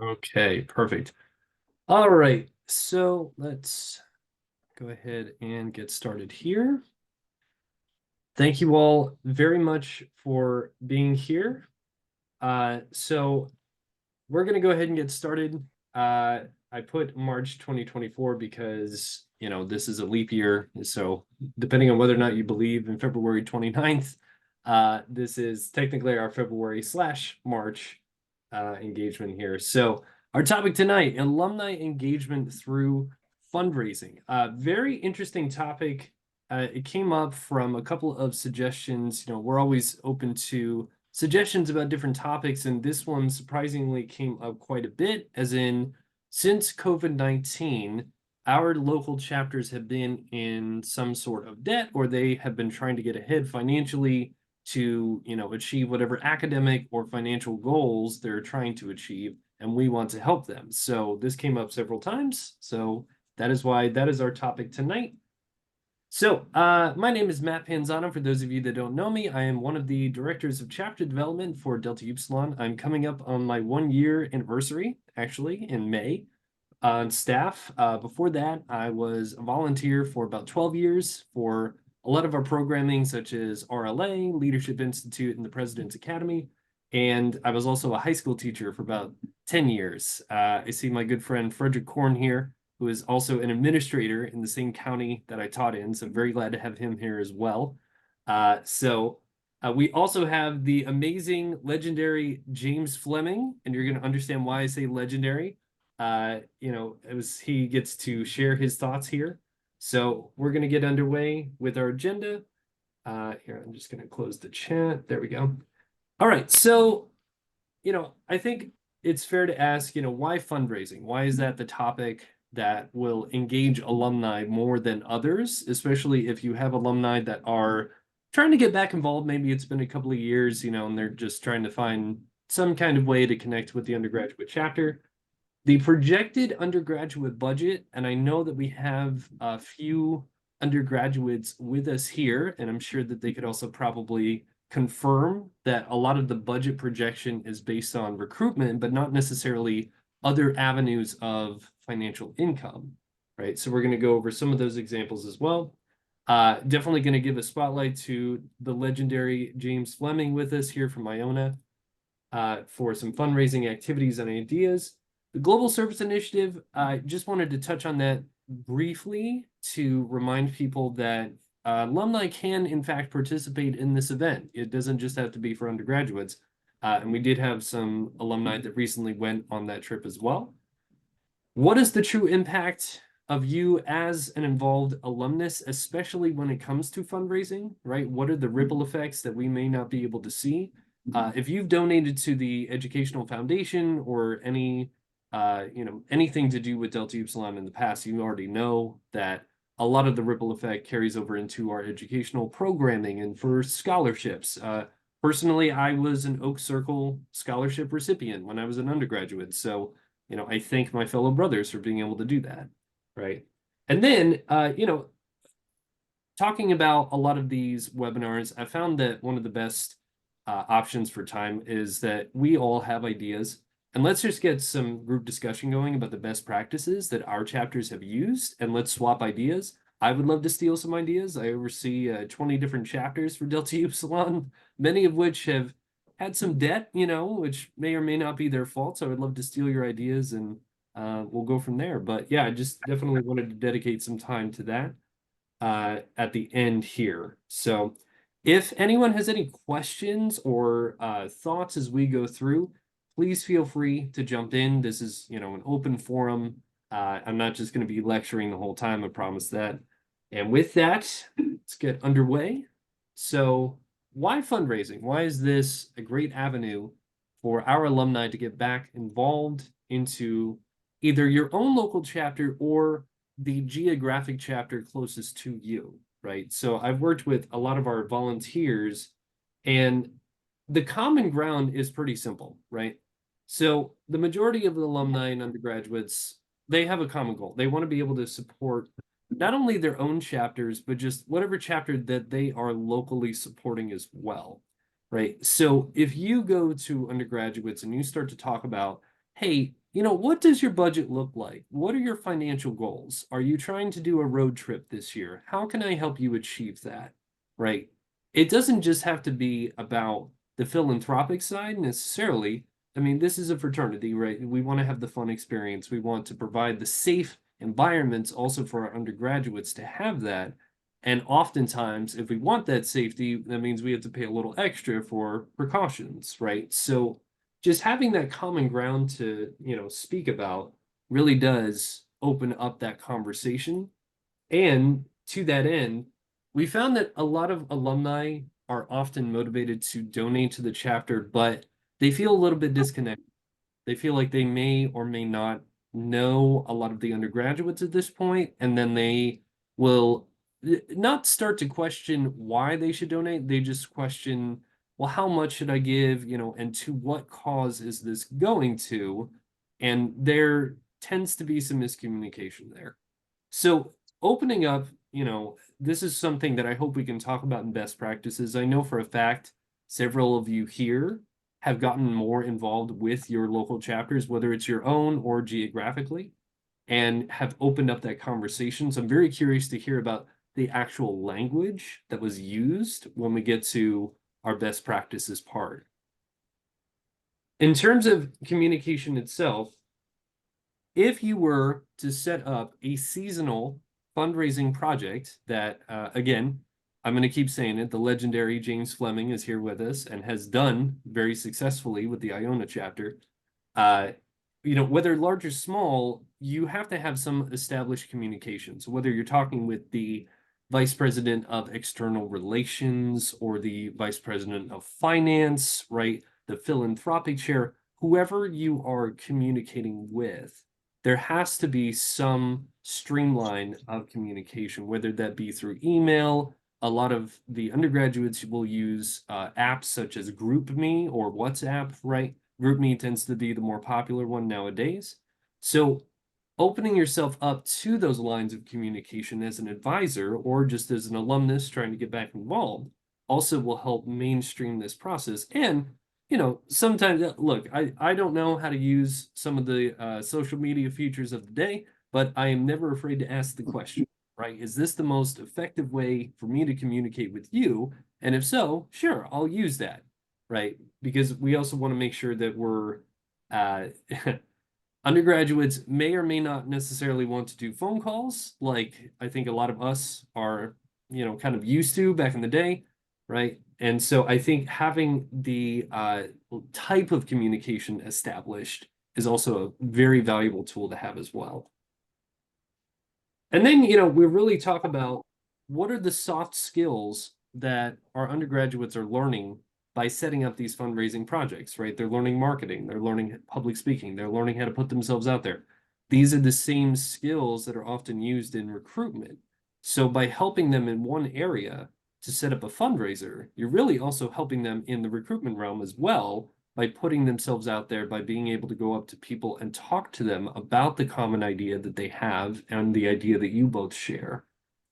Okay, perfect. All right, so let's go ahead and get started here. Thank you all very much for being here. So we're going to go ahead and get started. I put March 2024 because, this is a leap year. So depending on whether or not you believe in February 29th, this is technically our February/March engagement here. So our topic tonight, alumni engagement through fundraising. Very interesting topic. It came up from a couple of suggestions. We're always open to suggestions about different topics, and this one surprisingly came up quite a bit, as in, since COVID-19, our local chapters have been in some sort of debt, or they have been trying to get ahead financially to, achieve whatever academic or financial goals they're trying to achieve, and we want to help them. So this came up several times. So that is why that is our topic tonight. So, my name is Matt Panzano. For those of you that don't know me, I am one of the directors of chapter development for Delta Upsilon. I'm coming up on my 1-year anniversary, actually, in May, on staff. Before that, I was a volunteer for about 12 years for a lot of our programming, such as RLA, Leadership Institute, and the President's Academy. And I was also a high school teacher for about 10 years. I see my good friend Frederick Korn here, who is also an administrator in the same county that I taught in. So I'm very glad to have him here as well. We also have the amazing, legendary James Fleming, and you're going to understand why I say legendary. He gets to share his thoughts here. So we're going to get underway with our agenda. Here, I'm just going to close the chat. There we go. All right. So, I think it's fair to ask, why fundraising? Why is that the topic that will engage alumni more than others, especially if you have alumni that are trying to get back involved? Maybe it's been a couple of years, and they're just trying to find some kind of way to connect with the undergraduate chapter. The projected undergraduate budget, and I know that we have a few undergraduates with us here, and I'm sure that they could also probably confirm that a lot of the budget projection is based on recruitment, but not necessarily other avenues of financial income, right? So we're going to go over some of those examples as well. Definitely going to give a spotlight to the legendary James Fleming with us here from Iona for some fundraising activities and ideas. The Global Service Initiative, I just wanted to touch on that briefly to remind people that alumni can, in fact, participate in this event. It doesn't just have to be for undergraduates. And we did have some alumni that recently went on that trip as well. What is the true impact of you as an involved alumnus, especially when it comes to fundraising, right? What are the ripple effects that we may not be able to see? If you've donated to the Educational Foundation or anything to do with Delta Upsilon in the past, you already know that a lot of the ripple effect carries over into our educational programming and for scholarships. Personally, I was an Oak Circle scholarship recipient when I was an undergraduate. So, I thank my fellow brothers for being able to do that, right? And then, talking about a lot of these webinars, I found that one of the best options for time is that we all have ideas. And let's just get some group discussion going about the best practices that our chapters have used, and let's swap ideas. I would love to steal some ideas. I oversee 20 different chapters for Delta Upsilon, many of which have had some debt, which may or may not be their fault. So I would love to steal your ideas, and we'll go from there. But yeah, I just definitely wanted to dedicate some time to that at the end here. So if anyone has any questions or thoughts as we go through, please feel free to jump in. This is, an open forum. I'm not just going to be lecturing the whole time, I promise that. And with that, let's get underway. So why fundraising? Why is this a great avenue for our alumni to get back involved into either your own local chapter or the geographic chapter closest to you, right? So I've worked with a lot of our volunteers, and the common ground is pretty simple, right? So the majority of the alumni and undergraduates, they have a common goal. They want to be able to support not only their own chapters, but just whatever chapter that they are locally supporting as well, right? So if you go to undergraduates and you start to talk about hey, what does your budget look like? What are your financial goals? Are you trying to do a road trip this year? How can I help you achieve that? Right? It doesn't just have to be about the philanthropic side necessarily. I mean, this is a fraternity, right? We want to have the fun experience. We want to provide the safe environments also for our undergraduates to have that. And oftentimes, if we want that safety, that means we have to pay a little extra for precautions, right? So just having that common ground to, speak about really does open up that conversation. And to that end, we found that a lot of alumni are often motivated to donate to the chapter, but they feel a little bit disconnected. They feel like they may or may not know a lot of the undergraduates at this point, and then they will not start to question why they should donate. They just question, well, how much should I give, and to what cause is this going to? And there tends to be some miscommunication there. So opening up, this is something that I hope we can talk about in best practices. I know for a fact several of you here have gotten more involved with your local chapters, whether it's your own or geographically, and have opened up that conversation. So I'm very curious to hear about the actual language that was used when we get to our best practices part. In terms of communication itself, if you were to set up a seasonal fundraising project that, again, I'm going to keep saying it, the legendary James Fleming is here with us and has done very successfully with the Iona chapter. Uh, whether large or small, you have to have some established communication. So whether you're talking with the vice president of external relations or the vice president of finance, right? The philanthropic chair, whoever you are communicating with, there has to be some streamline of communication, whether that be through email. A lot of the undergraduates will use apps such as GroupMe or WhatsApp, right? GroupMe tends to be the more popular one nowadays. So opening yourself up to those lines of communication as an advisor or just as an alumnus trying to get back involved also will help mainstream this process. And sometimes, look, I don't know how to use some of the social media features of the day, but I am never afraid to ask the question, right? Is this the most effective way for me to communicate with you? And if so, sure, I'll use that, right? Because we also want to make sure that we're uh, undergraduates may or may not necessarily want to do phone calls, like I think a lot of us are, kind of used to back in the day, right? And so I think having the type of communication established is also a very valuable tool to have as well. And then, we really talk about what are the soft skills that our undergraduates are learning by setting up these fundraising projects, right? They're learning marketing, they're learning public speaking, they're learning how to put themselves out there. These are the same skills that are often used in recruitment. So by helping them in one area to set up a fundraiser, you're really also helping them in the recruitment realm as well by putting themselves out there, by being able to go up to people and talk to them about the common idea that they have and the idea that you both share,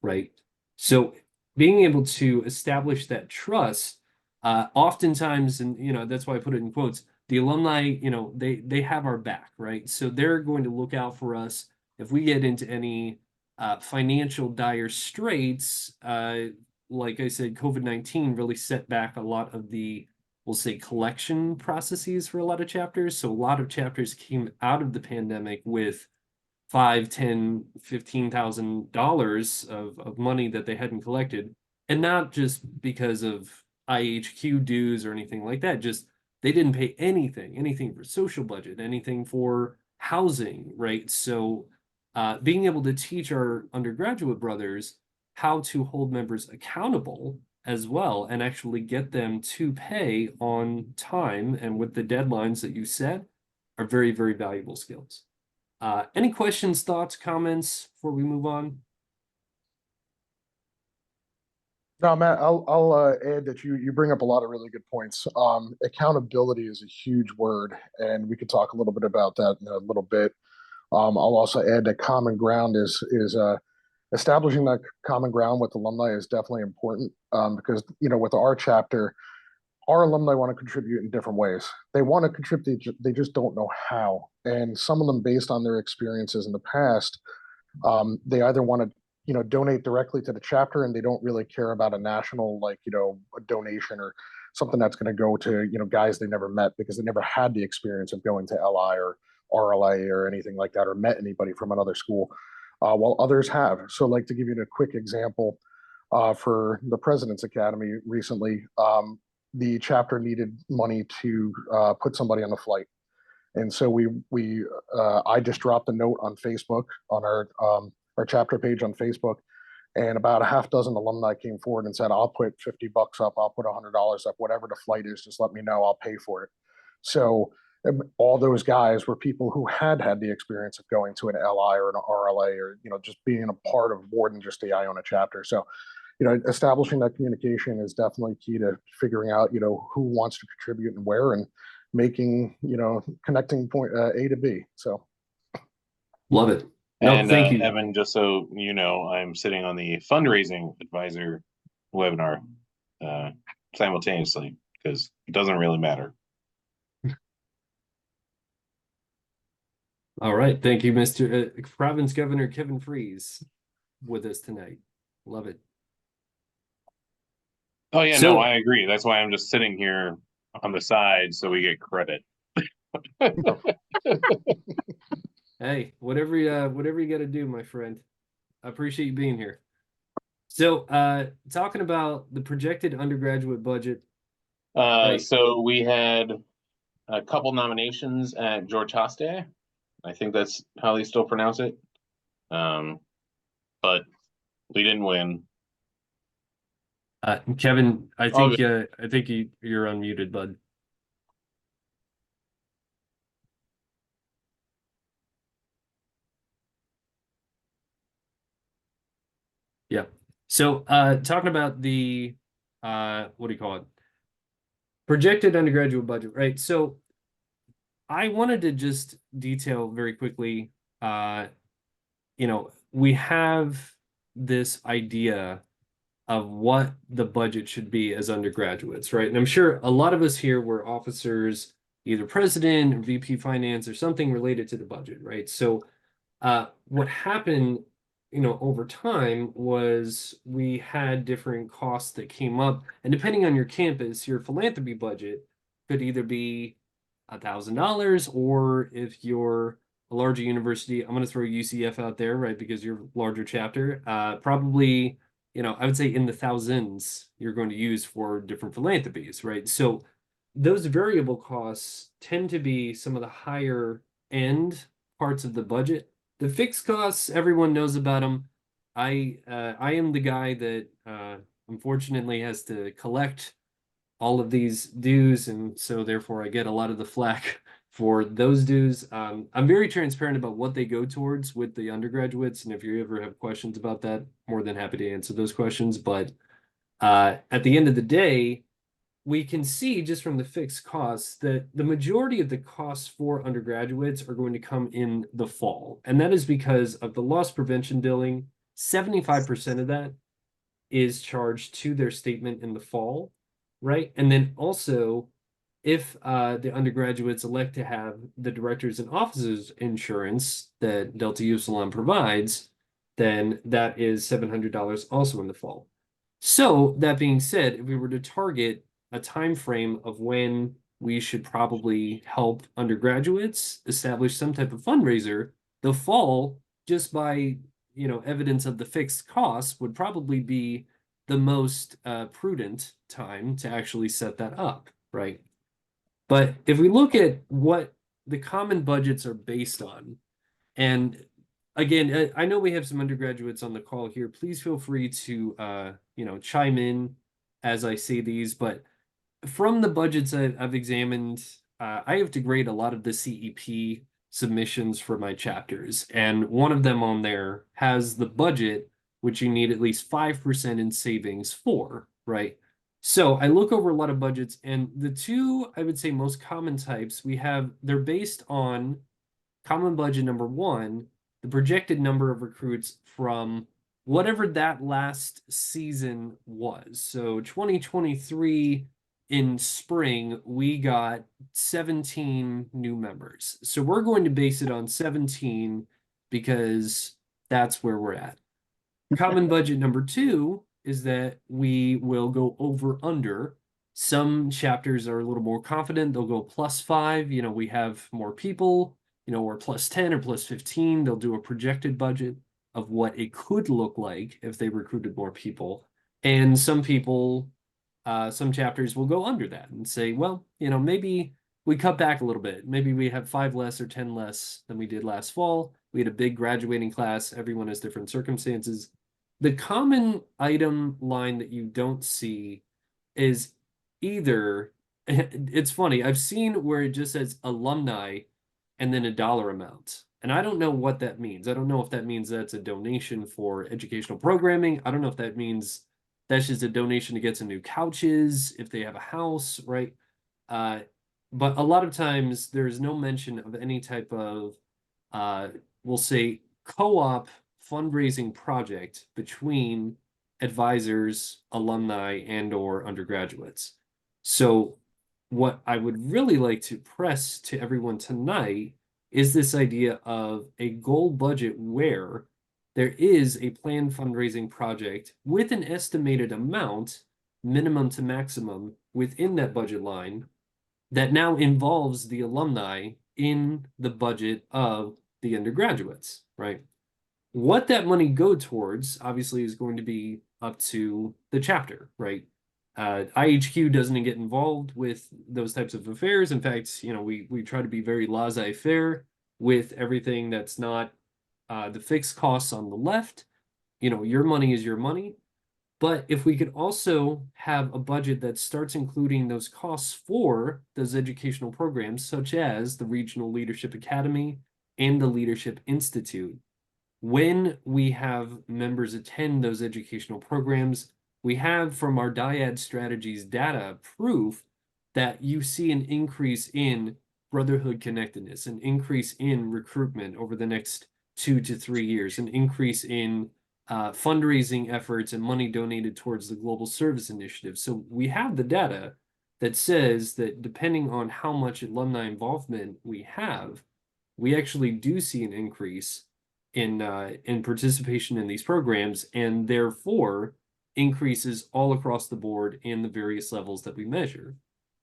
right? So being able to establish that trust, oftentimes, and that's why I put it in quotes, the alumni, they have our back, right? So they're going to look out for us if we get into any financial dire straits. Like I said, COVID-19 really set back a lot of the, we'll say, collection processes for a lot of chapters. So a lot of chapters came out of the pandemic with five, 10, $15,000 of money that they hadn't collected. And not just because of IHQ dues or anything like that, just they didn't pay anything for social budget, anything for housing, right? So being able to teach our undergraduate brothers how to hold members accountable as well and actually get them to pay on time and with the deadlines that you set are very, very valuable skills. Any questions, thoughts, comments before we move on? No, Matt, I'll add that you bring up a lot of really good points. Accountability is a huge word, and we could talk a little bit about that in a little bit. I'll also add that common ground is establishing that common ground with alumni is definitely important because with our chapter, our alumni want to contribute in different ways. They want to contribute, they just don't know how. And some of them, based on their experiences in the past, they either want to, donate directly to the chapter, and they don't really care about a national, like, a donation or something that's going to go to, guys they never met because they never had the experience of going to LI or RLA or anything like that, or met anybody from another school, while others have. So, like, to give you a quick example, for the President's Academy recently, the chapter needed money to put somebody on the flight, and so we I just dropped a note on Facebook on our chapter page on Facebook, and about a half dozen alumni came forward and said, "I'll put $50 up, I'll put $100 up, whatever the flight is, just let me know, I'll pay for it." So all those guys were people who had the experience of going to an LI or an RLA, or just being a part of more than just the Iona chapter. So establishing that communication is definitely key to figuring out, who wants to contribute and where, and making, connecting point A to B. So, Love it. No, And thank you. Evan, just so you know, I'm sitting on the fundraising advisor webinar simultaneously because it doesn't really matter. All right. Thank you, Mr. Province Governor Kevin Freeze, with us tonight. Love it. Oh yeah, So- no, I agree. That's why I'm just sitting here on the side so we get credit. Hey, whatever you got to do, my friend. I appreciate you being here. So, talking about the projected undergraduate budget. Right. So we had a couple nominations at George Hoste. I think that's how they still pronounce it. But we didn't win. Kevin, I Oh, think you're unmuted, bud. Yeah. So, talking about the what do you call it? Projected undergraduate budget, right? So I wanted to just detail very quickly, we have this idea of what the budget should be as undergraduates, right? And I'm sure a lot of us here were officers, either president or VP finance or something related to the budget, right? So what happened, over time was we had different costs that came up, and depending on your campus, your philanthropy budget could either be $1,000, or if you're a larger university, I'm going to throw UCF out there, right? Because you're a larger chapter, probably, I would say in the thousands you're going to use for different philanthropies, right? So those variable costs tend to be some of the higher end parts of the budget. The fixed costs, everyone knows about them. I am the guy that unfortunately has to collect all of these dues, and so therefore I get a lot of the flack for those dues. I'm very transparent about what they go towards with the undergraduates, and if you ever have questions about that, more than happy to answer those questions. But at the end of the day, we can see just from the fixed costs that the majority of the costs for undergraduates are going to come in the fall. And that is because of the loss prevention billing. 75% of that is charged to their statement in the fall, right? And then also, if the undergraduates elect to have the directors and officers insurance that Delta Upsilon provides, then that is $700 also in the fall. So that being said, if we were to target a time frame of when we should probably help undergraduates establish some type of fundraiser, the fall, just by evidence of the fixed costs, would probably be the most prudent time to actually set that up, right? But if we look at what the common budgets are based on, and again, I know we have some undergraduates on the call here. Please feel free to chime in as I say these. But from the budgets I've examined, I have to grade a lot of the CEP submissions for my chapters, and one of them on there has the budget which you need at least 5% in savings for, right? So I look over a lot of budgets, and the two I would say most common types we have, they're based on common budget number one, the projected number of recruits from whatever that last season was. So 2023 in spring, we got 17 new members. So we're going to base it on 17 because that's where we're at. Common budget number 2 is that we will go over under. Some chapters are a little more confident. They'll go +5. We have more people, or +10 or +15. They'll do a projected budget of what it could look like if they recruited more people. And some chapters will go under that and say, well, maybe we cut back a little bit. Maybe we have 5 less or 10 less than we did last fall. We had a big graduating class. Everyone has different circumstances. The common item line that you don't see is either, it's funny, I've seen where it just says alumni and then a dollar amount. And I don't know what that means. I don't know if that means that's a donation for educational programming. I don't know if that means that's just a donation to get some new couches if they have a house, right? Uh, but a lot of times there's no mention of any type of, we'll say, co-op fundraising project between advisors, alumni, and or undergraduates. So what I would really like to press to everyone tonight is this idea of a goal budget where there is a planned fundraising project with an estimated amount, minimum to maximum, within that budget line that now involves the alumni in the budget of the undergraduates, right? What that money go towards, obviously, is going to be up to the chapter, right? IHQ doesn't get involved with those types of affairs. In fact, we try to be very laissez-faire with everything that's not the fixed costs on the left. Your money is your money. But if we could also have a budget that starts including those costs for those educational programs, such as the Regional Leadership Academy and the Leadership Institute, when we have members attend those educational programs, we have from our dyad strategies data proof that you see an increase in brotherhood connectedness, an increase in recruitment over the next 2 to 3 years, an increase in fundraising efforts and money donated towards the Global Service Initiative. So we have the data that says that depending on how much alumni involvement we have, we actually do see an increase in participation in these programs, and therefore increases all across the board in the various levels that we measure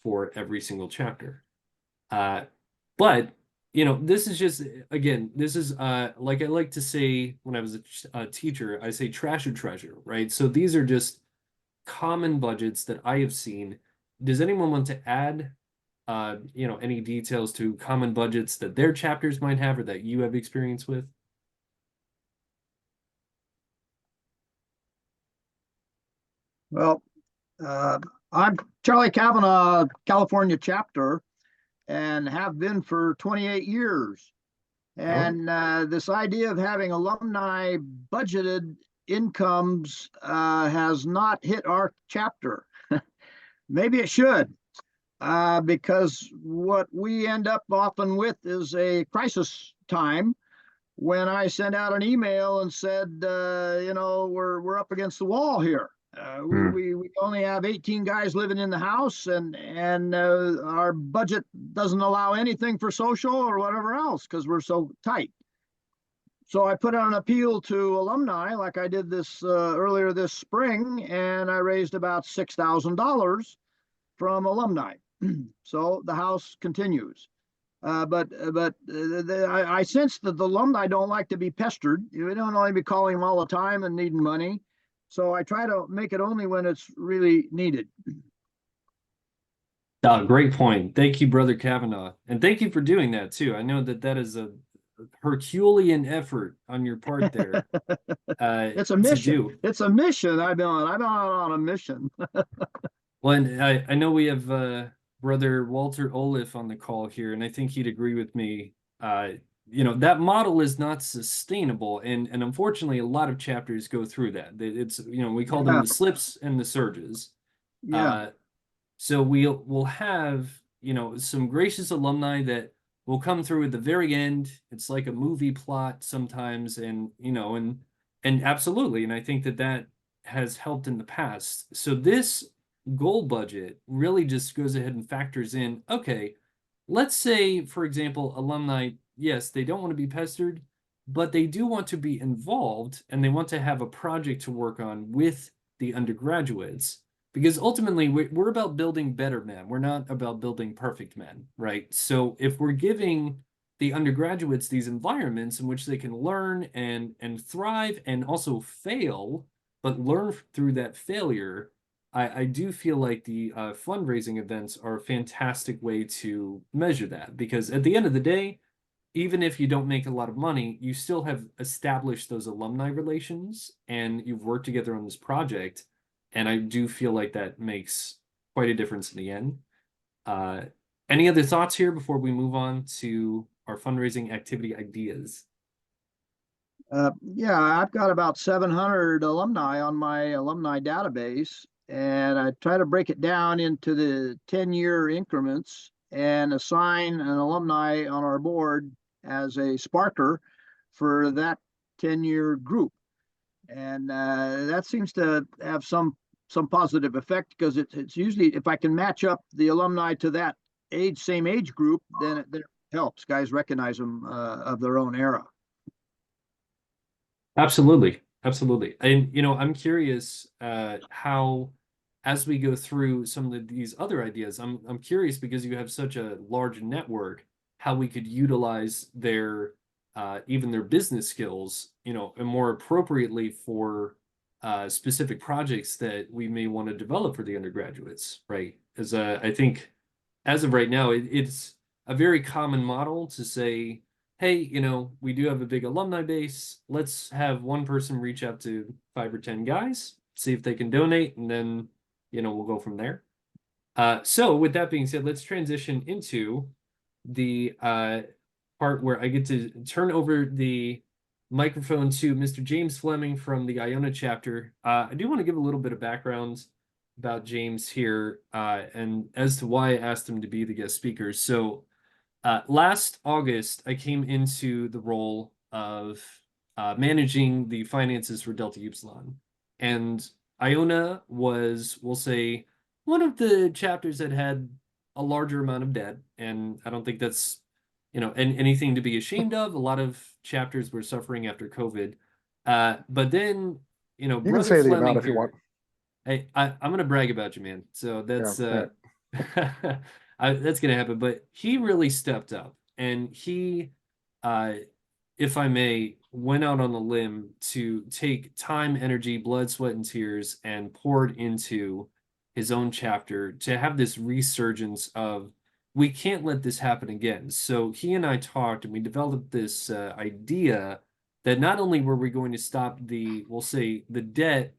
for every single chapter. But this is just, again, this is like I like to say when I was a teacher, I say trash or treasure, right? So these are just common budgets that I have seen. Does anyone want to add any details to common budgets that their chapters might have or that you have experience with? Well, I'm Charlie Kavanaugh, California chapter, and have been for 28 years. And this idea of having alumni budgeted incomes has not hit our chapter. Maybe it should, because what we end up often with is a crisis time when I send out an email and said, we're up against the wall here. We only have 18 guys living in the house, and our budget doesn't allow anything for social or whatever else because we're so tight. So I put out an appeal to alumni, like I did this earlier this spring, and I raised about $6,000 from alumni. So the house continues. But I sense that the alumni don't like to be pestered. We don't want to be calling them all the time and needing money. So I try to make it only when it's really needed. Great point. Thank you, Brother Kavanaugh. And thank you for doing that too. I know that is a Herculean effort on your part there. It's a mission. It's a mission. I've been on a mission. Well, and I know we have Brother Walter Olif on the call here, and I think he'd agree with me. That model is not sustainable, and unfortunately, a lot of chapters go through that. It's we call them the slips and the surges. Yeah. So we'll have some gracious alumni that will come through at the very end. It's like a movie plot sometimes, and and absolutely, and I think that has helped in the past. So this goal budget really just goes ahead and factors in, okay, let's say, for example, alumni, yes, they don't want to be pestered, but they do want to be involved and they want to have a project to work on with the undergraduates. Because ultimately, we're about building better men. We're not about building perfect men, right? So if we're giving the undergraduates these environments in which they can learn and thrive and also fail, but learn through that failure, I do feel like the fundraising events are a fantastic way to measure that because at the end of the day, even if you don't make a lot of money, you still have established those alumni relations and you've worked together on this project. And I do feel like that makes quite a difference in the end. Uh, any other thoughts here before we move on to our fundraising activity ideas? Yeah, I've got about 700 alumni on my alumni database, and I try to break it down into the 10-year increments and assign an alumni on our board as a sparker for that 10-year group. And that seems to have some positive effect because it's usually if I can match up the alumni to that same age group, then it helps. Guys recognize them of their own era. Absolutely. Absolutely. And I'm curious how as we go through some of these other ideas, I'm curious because you have such a large network, how we could utilize their even their business skills, and more appropriately for specific projects that we may want to develop for the undergraduates, right? As I think as of right now, it's a very common model to say, hey, we do have a big alumni base. Let's have one person reach out to 5 or 10 guys, see if they can donate, and then, we'll go from there. So with that being said, let's transition into the part where I get to turn over the microphone to Mr. James Fleming from the Iona chapter. I do want to give a little bit of background about James here, and as to why I asked him to be the guest speaker. So last August, I came into the role of managing the finances for Delta Upsilon. And Iona was, we'll say, one of the chapters that had a larger amount of debt. And I don't think that's, anything to be ashamed of. A lot of chapters were suffering after COVID. But then, You can Brother say the amount Fleming if you want. here, hey, I'm gonna brag about you, man. So Yeah, that's yeah. that's gonna happen. But he really stepped up, and he, uh, if I may, went out on a limb to take time, energy, blood, sweat, and tears, and poured into his own chapter to have this resurgence of we can't let this happen again. So he and I talked, and we developed this idea that not only were we going to stop the, we'll say, the debt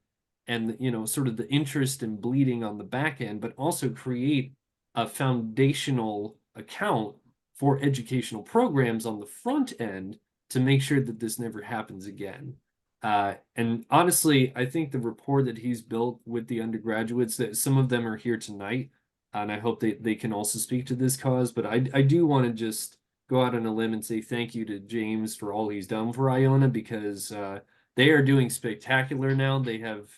and sort of the interest and bleeding on the back end, but also create a foundational account for educational programs on the front end to make sure that this never happens again. And honestly, I think the rapport that he's built with the undergraduates, that some of them are here tonight, and I hope they can also speak to this cause. But I do want to just go out on a limb and say thank you to James for all he's done for Iona because they are doing spectacular now. They have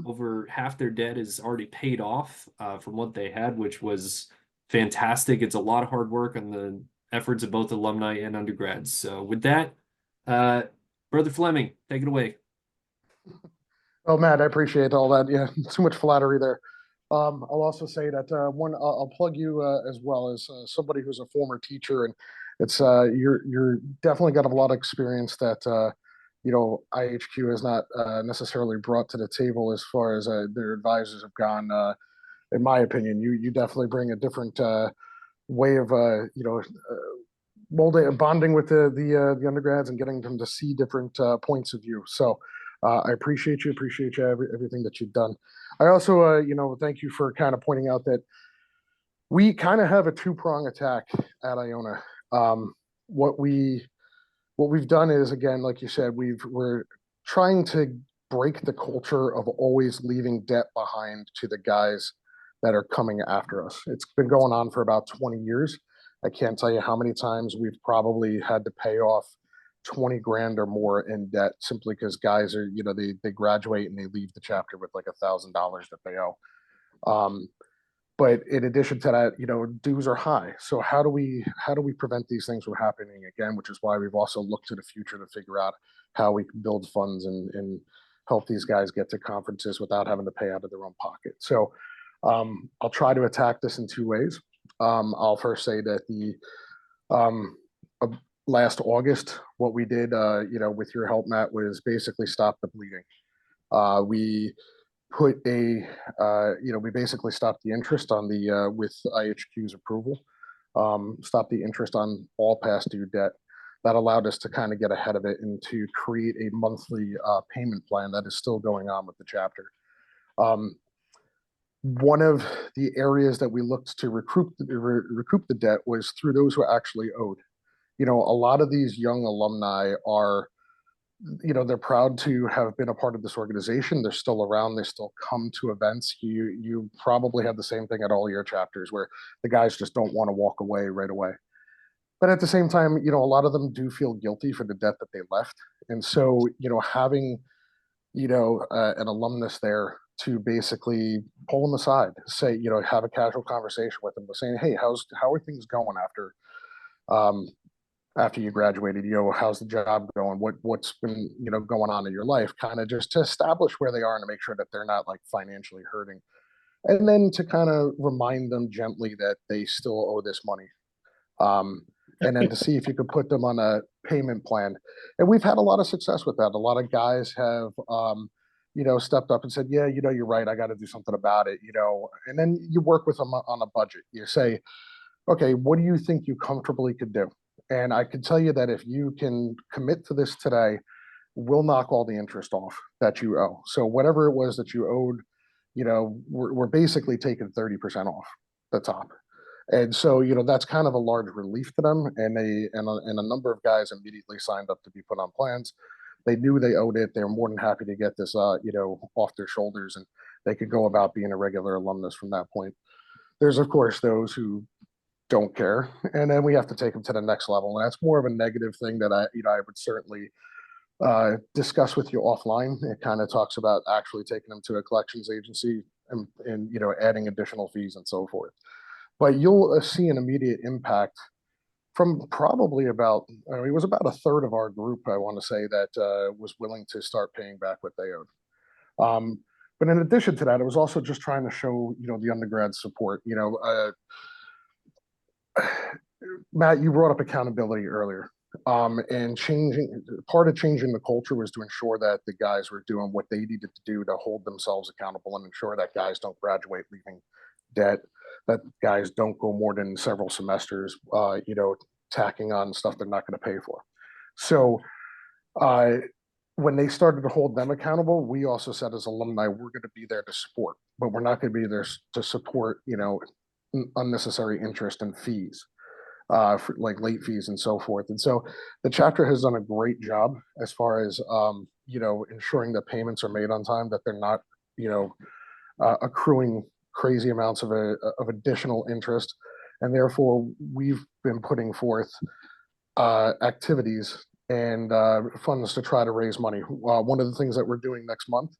over half their debt is already paid off from what they had, which was fantastic. It's a lot of hard work on the efforts of both alumni and undergrads. So with that, uh, Brother Fleming, take it away. Oh, Matt, I appreciate all that. Yeah, too much flattery there. I'll also say that I'll plug you as well as somebody who's a former teacher, and it's you're definitely got a lot of experience that IHQ has not necessarily brought to the table as far as their advisors have gone. In my opinion, you definitely bring a different way of molding and bonding with the undergrads and getting them to see different points of view. So I appreciate you everything that you've done. I also thank you for kind of pointing out that we kind of have a two-prong attack at Iona. Um, what we what we've done is, again, like you said, we're trying to break the culture of always leaving debt behind to the guys that are coming after us. It's been going on for about 20 years. I can't tell you how many times we've probably had to pay off 20 grand or more in debt simply because guys are, they graduate and they leave the chapter with like $1,000 that they owe. But in addition to that, dues are high. So how do we prevent these things from happening again? Which is why we've also looked to the future to figure out how we can build funds and help these guys get to conferences without having to pay out of their own pocket. So I'll try to attack this in two ways. I'll first say that the uh, last August, what we did, with your help, Matt, was basically stop the bleeding. We put we basically stopped the interest on with IHQ's approval, stopped the interest on all past due debt. That allowed us to kind of get ahead of it and to create a monthly payment plan that is still going on with the chapter. One of the areas that we looked to recoup the debt was through those who actually owed. A lot of these young alumni are, they're proud to have been a part of this organization. They're still around. They still come to events. You probably have the same thing at all your chapters where the guys just don't want to walk away right away. But at the same time, a lot of them do feel guilty for the debt that they left. And so, having, an alumnus there to basically pull them aside, say, have a casual conversation with them, saying, hey, how are things going um, after you graduated? How's the job going? What's been, going on in your life? Kind of just to establish where they are and to make sure that they're not like financially hurting. And then to kind of remind them gently that they still owe this money. And then to see if you could put them on a payment plan. And we've had a lot of success with that. A lot of guys have, stepped up and said, yeah, you're right. I got to do something about it, and then you work with them on a budget. You say, okay, what do you think you comfortably could do? And I can tell you that if you can commit to this today, we'll knock all the interest off that you owe. So whatever it was that you owed, we're basically taking 30% off the top. And so, that's kind of a large relief to them. And a number of guys immediately signed up to be put on plans. They knew they owed it. They were more than happy to get this, off their shoulders, and they could go about being a regular alumnus from that point. There's, of course, those who don't care, and then we have to take them to the next level. And that's more of a negative thing that I would certainly discuss with you offline. It kind of talks about actually taking them to a collections agency and adding additional fees and so forth. But you'll see an immediate impact from probably it was about a third of our group, I want to say, that was willing to start paying back what they owed. But in addition to that, it was also just trying to show, the undergrad support. Matt, you brought up accountability earlier. And part of changing the culture was to ensure that the guys were doing what they needed to do to hold themselves accountable and ensure that guys don't graduate leaving debt, that guys don't go more than several semesters, tacking on stuff they're not going to pay for. So when they started to hold them accountable, we also said as alumni, we're going to be there to support, but we're not going to be there to support, unnecessary interest and fees, for like late fees and so forth. And so the chapter has done a great job as far as, ensuring that payments are made on time, that they're not, accruing crazy amounts of additional interest. And therefore, we've been putting forth activities and funds to try to raise money. One of the things that we're doing next month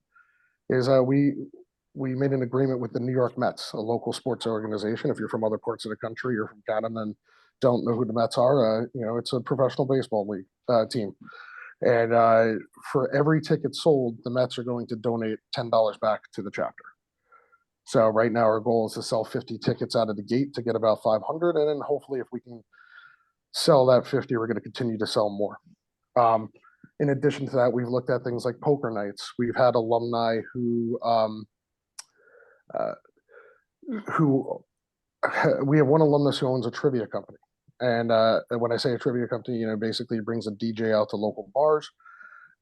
is we made an agreement with the New York Mets, a local sports organization. If you're from other parts of the country or from Canada and don't know who the Mets are, it's a professional baseball league team. And for every ticket sold, the Mets are going to donate $10 back to the chapter. So right now our goal is to sell 50 tickets out of the gate to get about 500. And then hopefully if we can sell that 50, we're going to continue to sell more. In addition to that, we've looked at things like poker nights. We've had alumni who we have one alumnus who owns a trivia company. And when I say a trivia company, basically brings a DJ out to local bars,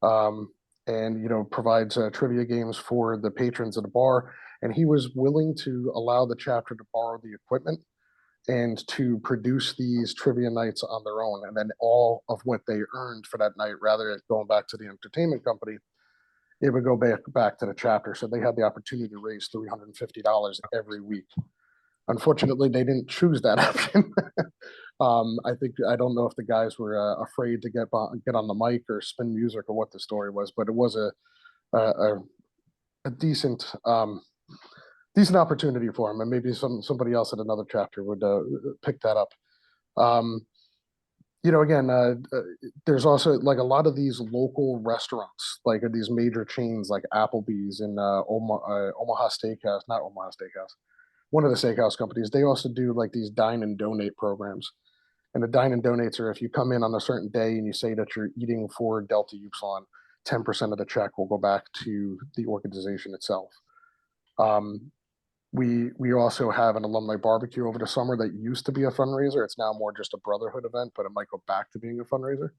and provides trivia games for the patrons of the bar. And he was willing to allow the chapter to borrow the equipment and to produce these trivia nights on their own. And then all of what they earned for that night, rather than going back to the entertainment company, it would go back to the chapter. So they had the opportunity to raise $350 every week. Unfortunately, they didn't choose that option. I don't know if the guys were afraid to get on the mic or spin music or what the story was, but it was a decent decent opportunity for them, and maybe somebody else at another chapter would pick that up. Um, again, there's also like a lot of these local restaurants, like these major chains like Applebee's and Omaha Steakhouse, not Omaha Steakhouse, one of the steakhouse companies. They also do like these dine and donate programs. And the dine and donates are if you come in on a certain day and you say that you're eating for Delta Upsilon, 10% of the check will go back to the organization itself. Um, we also have an alumni barbecue over the summer that used to be a fundraiser. It's now more just a brotherhood event, but it might go back to being a fundraiser.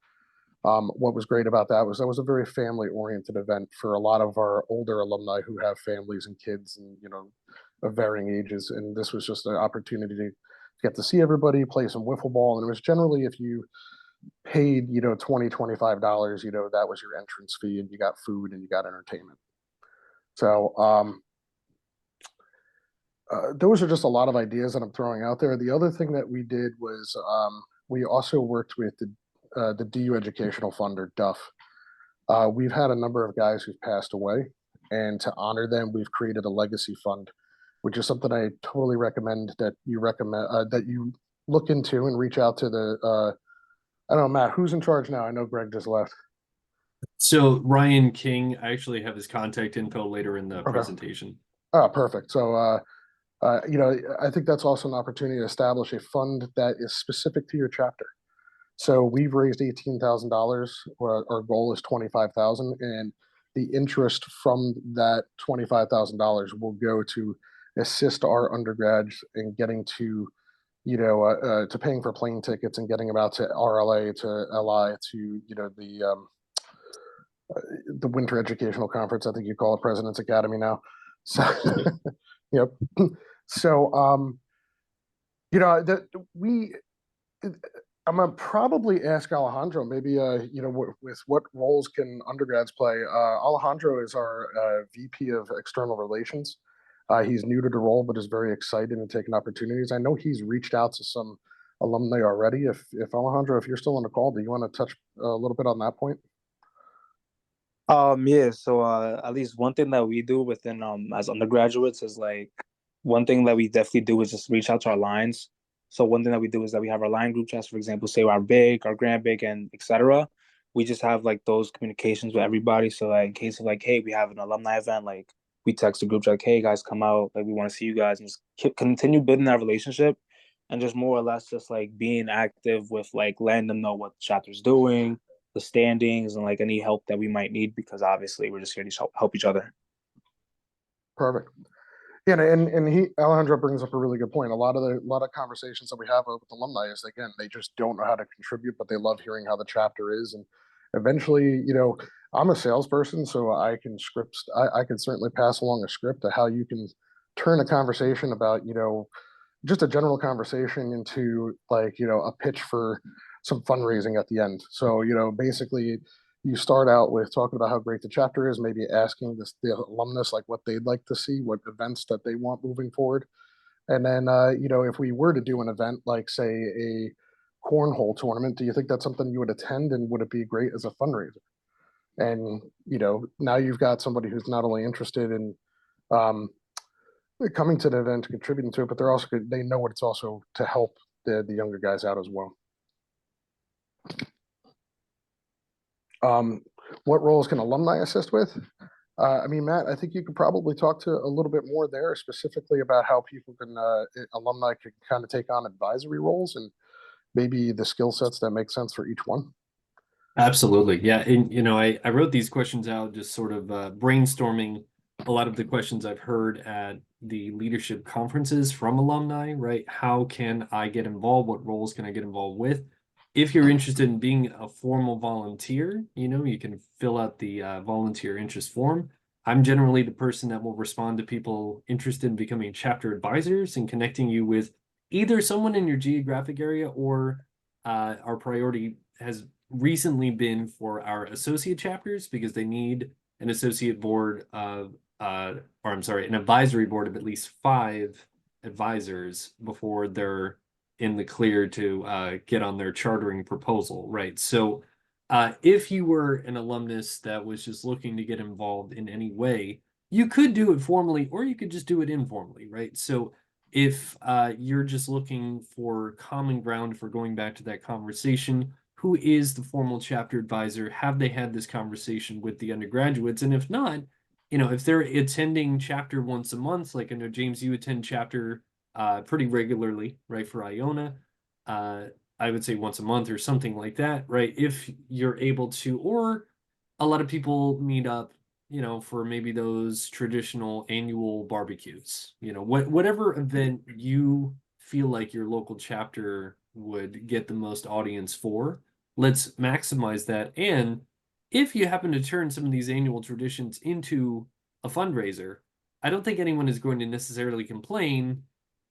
What was great about that was a very family oriented event for a lot of our older alumni who have families and kids and of varying ages. And this was just an opportunity to get to see everybody, play some wiffle ball. And it was generally if you paid, $20, $25, that was your entrance fee, and you got food and you got entertainment. So those are just a lot of ideas that I'm throwing out there. The other thing that we did was we also worked with the DU Educational Fund, or DUF. We've had a number of guys who've passed away, and to honor them, we've created a legacy fund, which is something I totally recommend that you look into and reach out to the. I don't know, Matt, who's in charge now? I know Greg just left. So Ryan King, I actually have his contact info later in the Okay. presentation. Oh, perfect. So, I think that's also an opportunity to establish a fund that is specific to your chapter. So we've raised $18,000. Our goal is 25,000, and the interest from that $25,000 will go to assist our undergrads in getting to, to paying for plane tickets and getting them out to RLA, to LI, to the Winter Educational Conference. I think you call it President's Academy now. So, yep. So, that I'm gonna probably ask Alejandro. Maybe, with what roles can undergrads play? Alejandro is our VP of External Relations. He's new to the role, but is very excited and taking opportunities. I know he's reached out to some alumni already. If Alejandro, if you're still on the call, do you want to touch a little bit on that point? Yeah, so at least one thing that we do within as undergraduates is like one thing that we definitely do is just reach out to our lines. So one thing that we do is that we have our line group chats, for example, say our big, our grand big, and etc. We just have like those communications with everybody. So like in case of like, hey, we have an alumni event, like we text the group chat, like, hey guys, come out, like we want to see you guys, and just continue building that relationship, and just more or less just like being active with like letting them know what the chapter's doing, the standings, and like any help that we might need, because obviously we're just here to help each other. Perfect. Yeah, and Alejandro brings up a really good point. A lot of conversations that we have with alumni is, again, they just don't know how to contribute, but they love hearing how the chapter is. And eventually, I'm a salesperson, so I can I can certainly pass along a script of how you can turn a conversation about, just a general conversation into like, a pitch for some fundraising at the end. So, basically you start out with talking about how great the chapter is, maybe asking the alumnus like what they'd like to see, what events that they want moving forward. And then, if we were to do an event like, say, a cornhole tournament, do you think that's something you would attend, and would it be great as a fundraiser? And, now you've got somebody who's not only interested in coming to the event, contributing to it, but they know what it's also to help the younger guys out as well. What roles can alumni assist with? Matt, I think you could probably talk to a little bit more there, specifically about how people alumni can kind of take on advisory roles, and maybe the skill sets that make sense for each one. Absolutely. Yeah. And, I wrote these questions out just sort of brainstorming a lot of the questions I've heard at the leadership conferences from alumni, right? How can I get involved? What roles can I get involved with? If you're interested in being a formal volunteer, you can fill out the volunteer interest form. I'm generally the person that will respond to people interested in becoming chapter advisors and connecting you with either someone in your geographic area, or our priority has recently been for our associate chapters, because they need an associate board of an advisory board of at least 5 advisors before they're in the clear to get on their chartering proposal, right? So if you were an alumnus that was just looking to get involved in any way, you could do it formally, or you could just do it informally, right? So if you're just looking for common ground for going back to that conversation, who is the formal chapter advisor? Have they had this conversation with the undergraduates? And if not, if they're attending chapter once a month, like I know James, you attend chapter pretty regularly, right, for Iona. Uh, I would say once a month or something like that, right? If you're able to, or a lot of people meet up, for maybe those traditional annual barbecues, whatever event you feel like your local chapter would get the most audience for, let's maximize that. And if you happen to turn some of these annual traditions into a fundraiser, I don't think anyone is going to necessarily complain,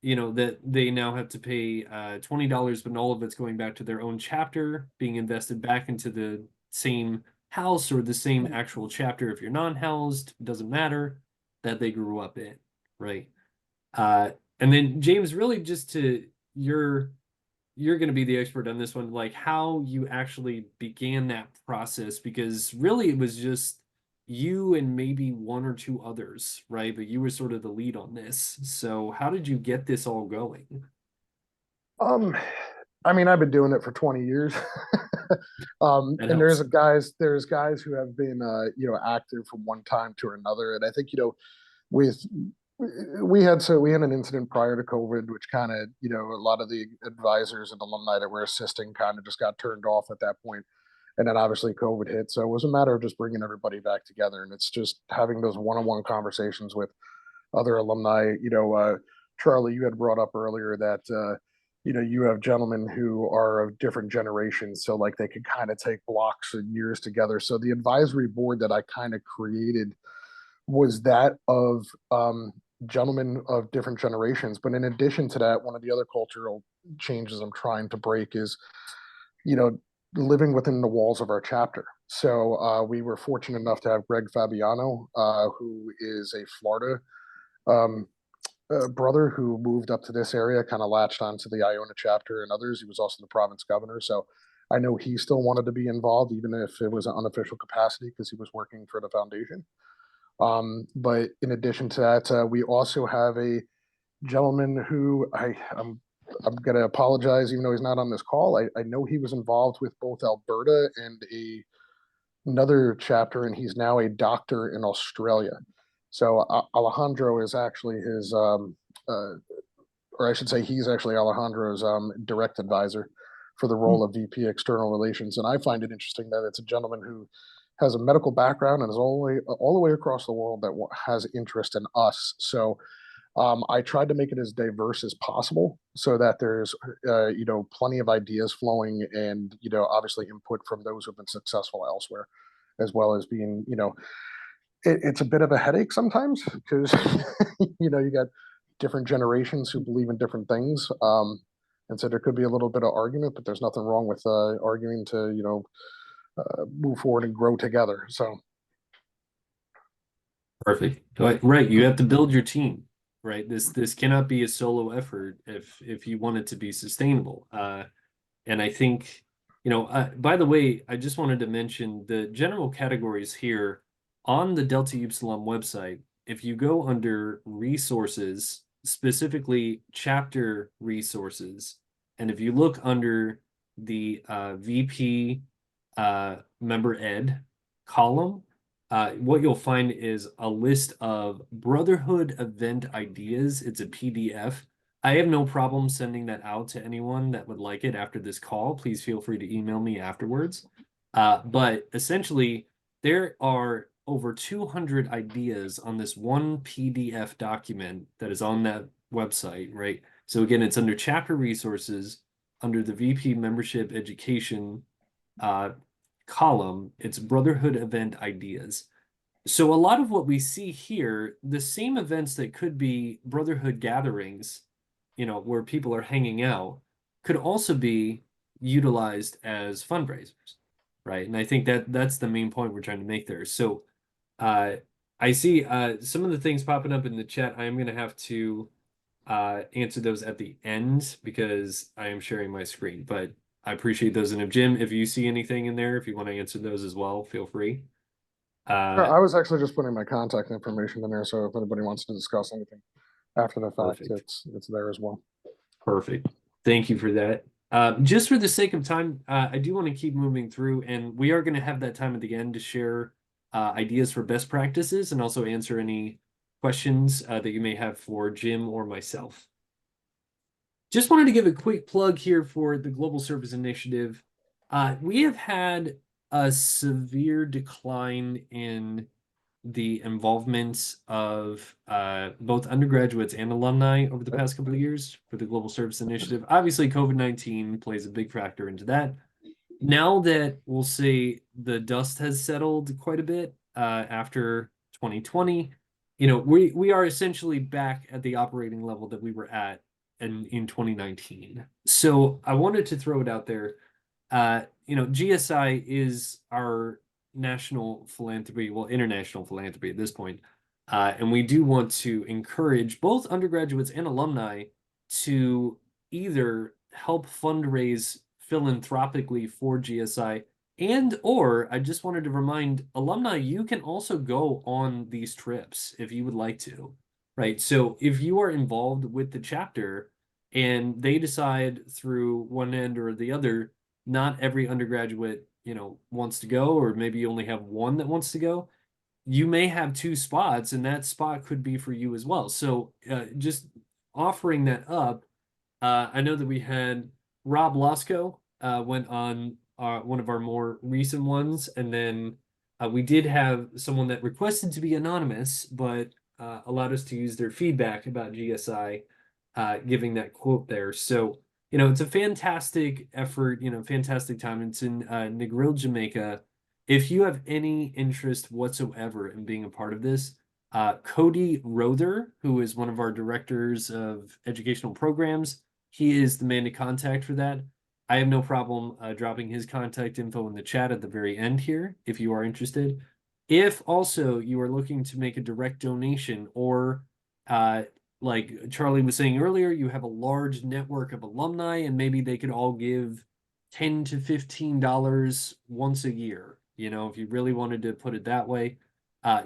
that they now have to pay $20, but all of it's going back to their own chapter, being invested back into the same house or the same actual chapter if you're non-housed, doesn't matter, that they grew up in, right? And then James, really just to you're going to be the expert on this one, like how you actually began that process, because really it was just you and maybe one or two others, right? But you were sort of the lead on this. So how did you get this all going? Um, I mean, I've been doing it for 20 years. That And helps. there's guys who have been, active from one time to another. And I think, with we had an incident prior to COVID, which kind of, a lot of the advisors and alumni that were assisting kind of just got turned off at that point. And then obviously COVID hit. So it was a matter of just bringing everybody back together. And it's just having those one-on-one conversations with other alumni. Charlie, you had brought up earlier that, you have gentlemen who are of different generations. So like they could kind of take blocks of years together. So the advisory board that I kind of created was that of gentlemen of different generations. But in addition to that, one of the other cultural changes I'm trying to break is, you know, living within the walls of our chapter. So we were fortunate enough to have Greg Fabiano, who is a Florida um, brother who moved up to this area, kind of latched onto the Iona chapter and others. He was also the province governor. So I know he still wanted to be involved, even if it was an unofficial capacity, because he was working for the foundation. But in addition to that, we also have a gentleman who I'm going to apologize, even though he's not on this call. I know he was involved with both Alberta and another chapter, and he's now a doctor in Australia. So Alejandro is actually his, or I should say, he's actually Alejandro's direct advisor for the role of VP External Relations. And I find it interesting that it's a gentleman who has a medical background and is all the way across the world that has interest in us. So I tried to make it as diverse as possible so that there's, plenty of ideas flowing and, obviously input from those who've been successful elsewhere, as well as being, it's a bit of a headache sometimes because, you got different generations who believe in different things. And so there could be a little bit of argument, but there's nothing wrong with arguing to, move forward and grow together. So, Perfect. Right. You have to build your team, right? This cannot be a solo effort if you want it to be sustainable. And I think, by the way, I just wanted to mention the general categories here on the Delta Upsilon website. If you go under resources, specifically chapter resources, and if you look under the VP member ed column, what you'll find is a list of Brotherhood event ideas. It's a PDF. I have no problem sending that out to anyone that would like it after this call. Please feel free to email me afterwards. But essentially, there are over 200 ideas on this one PDF document that is on that website, right? So again, it's under chapter resources, under the VP membership education column. It's Brotherhood event ideas. So a lot of what we see here, the same events that could be Brotherhood gatherings, where people are hanging out, could also be utilized as fundraisers, right? And I think that that's the main point we're trying to make there. So uh, I see some of the things popping up in the chat. I am going to have to answer those at the end because I am sharing my screen, but I appreciate those. And if Jim, if you see anything in there, if you want to answer those as well, feel free. Uh, I was actually just putting my contact information in there, so if anybody wants to discuss anything after the fact, Perfect. it's there as well. Perfect. Thank you for that. Just for the sake of time, I do want to keep moving through, and we are going to have that time at the end to share ideas for best practices and also answer any questions that you may have for Jim or myself. Just wanted to give a quick plug here for the Global Service Initiative. We have had a severe decline in the involvement of both undergraduates and alumni over the past couple of years for the Global Service Initiative. Obviously, COVID-19 plays a big factor into that. Now that we'll say the dust has settled quite a bit after 2020, we are essentially back at the operating level that we were at in 2019. So I wanted to throw it out there. GSI is our national philanthropy, well, international philanthropy at this point. And we do want to encourage both undergraduates and alumni to either help fundraise philanthropically for GSI and or I just wanted to remind alumni you can also go on these trips if you would like to, right? So if you are involved with the chapter and they decide through one end or the other not every undergraduate, wants to go, or maybe you only have one that wants to go. You may have two spots, and that spot could be for you as well. So just offering that up. I know that we had Rob Losco went on one of our more recent ones, and then we did have someone that requested to be anonymous, but allowed us to use their feedback about GSI, giving that quote there. So it's a fantastic effort, fantastic time. It's in Negril, Jamaica. If you have any interest whatsoever in being a part of this, Cody Rother, who is one of our directors of educational programs, he is the man to contact for that. I have no problem dropping his contact info in the chat at the very end here if you are interested. If also you are looking to make a direct donation or like Charlie was saying earlier, you have a large network of alumni and maybe they could all give $10 to $15 once a year. If you really wanted to put it that way,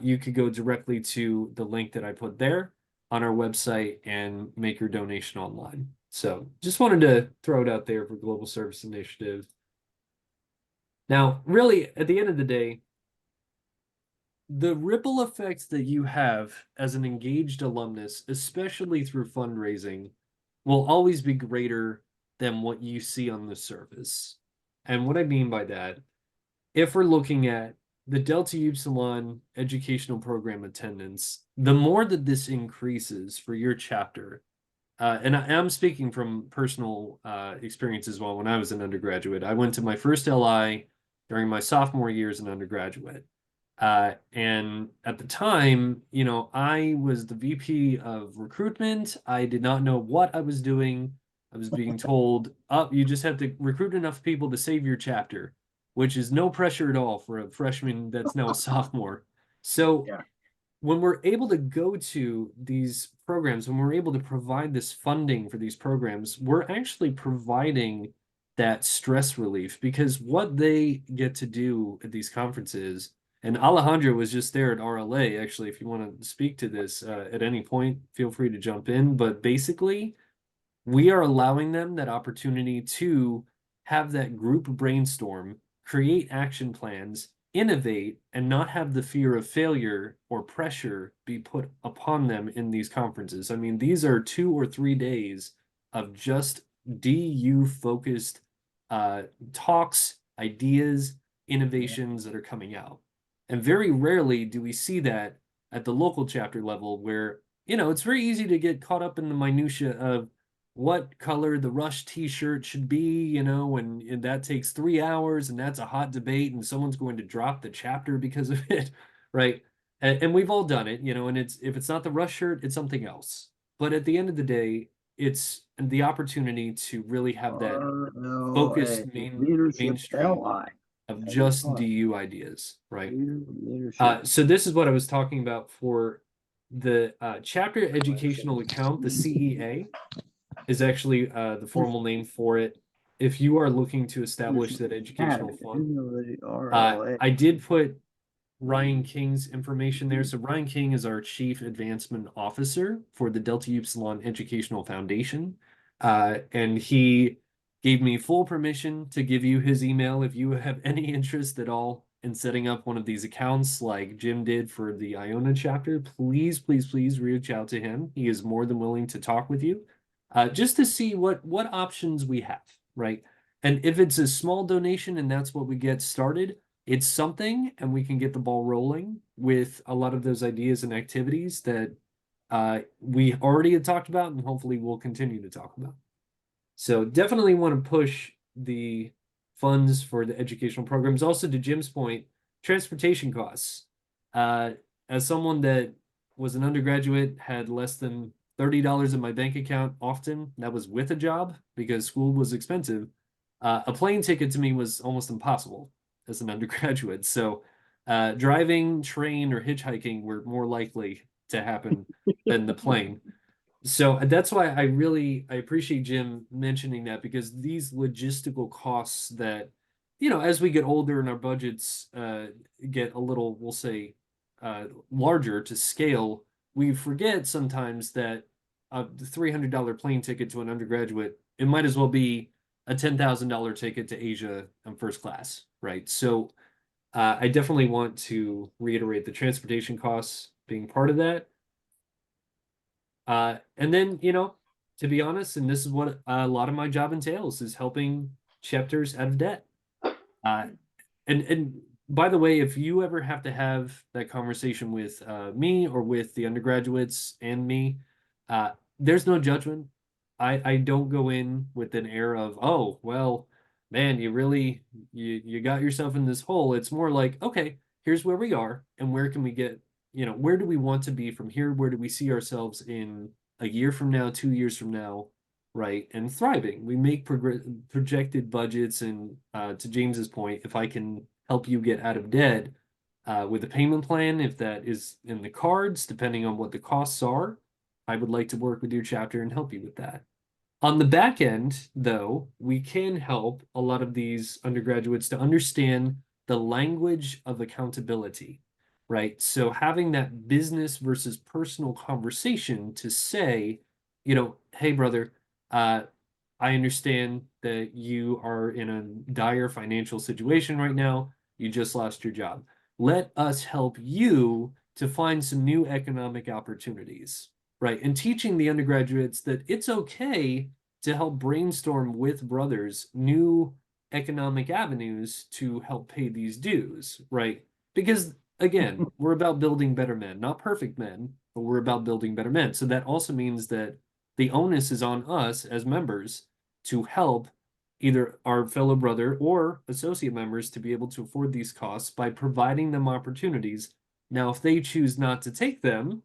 you could go directly to the link that I put there on our website and make your donation online. So just wanted to throw it out there for Global Service Initiative. Now, really, at the end of the day, the ripple effects that you have as an engaged alumnus, especially through fundraising, will always be greater than what you see on the surface. And what I mean by that, if we're looking at the Delta Upsilon educational program attendance, the more that this increases for your chapter, and I'm speaking from personal experience as well. When I was an undergraduate, I went to my first LI during my sophomore year as an undergraduate. And at the time, I was the VP of recruitment. I did not know what I was doing. I was being told, oh, you just have to recruit enough people to save your chapter, which is no pressure at all for a freshman that's now a sophomore. So Yeah. when we're able to go to these programs, when we're able to provide this funding for these programs, we're actually providing that stress relief because what they get to do at these conferences, and Alejandro was just there at RLA, actually, if you want to speak to this at any point, feel free to jump in. But basically, we are allowing them that opportunity to have that group brainstorm, create action plans, innovate, and not have the fear of failure or pressure be put upon them in these conferences. I mean, these are 2 or 3 days of just DU focused talks, ideas, innovations that are coming out. And very rarely do we see that at the local chapter level where, it's very easy to get caught up in the minutia of what color the Rush t-shirt should be, and that takes 3 hours and that's a hot debate and someone's going to drop the chapter because of it, right? And we've all done it, and if it's not the Rush shirt, it's something else. But at the end of the day, it's the opportunity to really have that focused Leadership mainstream LI. of just DU ideas, right? Leadership. So this is what I was talking about for the chapter educational account, the CEA is actually the formal name for it. If you are looking to establish that educational fund, I did put Ryan King's information there. So Ryan King is our Chief Advancement Officer for the Delta Upsilon Educational Foundation. And he gave me full permission to give you his email if you have any interest at all in setting up one of these accounts like Jim did for the Iona chapter. Please, please, please reach out to him. He is more than willing to talk with you, just to see what options we have, right? And if it's a small donation and that's what we get started, it's something, and we can get the ball rolling with a lot of those ideas and activities that we already had talked about and hopefully we'll continue to talk about. So definitely want to push the funds for the educational programs. Also, to Jim's point, transportation costs. As someone that was an undergraduate, had less than $30 in my bank account often, that was with a job because school was expensive. A plane ticket to me was almost impossible as an undergraduate. So driving, train, or hitchhiking were more likely to happen than the plane. So that's why I appreciate Jim mentioning that, because these logistical costs that, as we get older and our budgets get a little, we'll say, larger to scale, we forget sometimes that the $300 plane ticket to an undergraduate, it might as well be a $10,000 ticket to Asia on first class, right? So I definitely want to reiterate the transportation costs being part of that. And then, to be honest, and this is what a lot of my job entails, is helping chapters out of debt. And by the way, if you ever have to have that conversation with me or with the undergraduates and me, there's no judgment. I don't go in with an air of, oh, well, man, you got yourself in this hole. It's more like, okay, here's where we are, and where can we get, where do we want to be from here? Where do we see ourselves in a year from now, 2 years from now, right? And thriving. We make projected budgets, and to James's point, if I can help you get out of debt with a payment plan, if that is in the cards, depending on what the costs are, I would like to work with your chapter and help you with that. On the back end, though, we can help a lot of these undergraduates to understand the language of accountability, right? So having that business versus personal conversation to say, hey, brother, I understand that you are in a dire financial situation right now. You just lost your job. Let us help you to find some new economic opportunities, right? And teaching the undergraduates that it's okay to help brainstorm with brothers new economic avenues to help pay these dues, right? Because again, we're about building better men, not perfect men, but we're about building better men. So that also means that the onus is on us as members to help either our fellow brother or associate members to be able to afford these costs by providing them opportunities. Now, if they choose not to take them,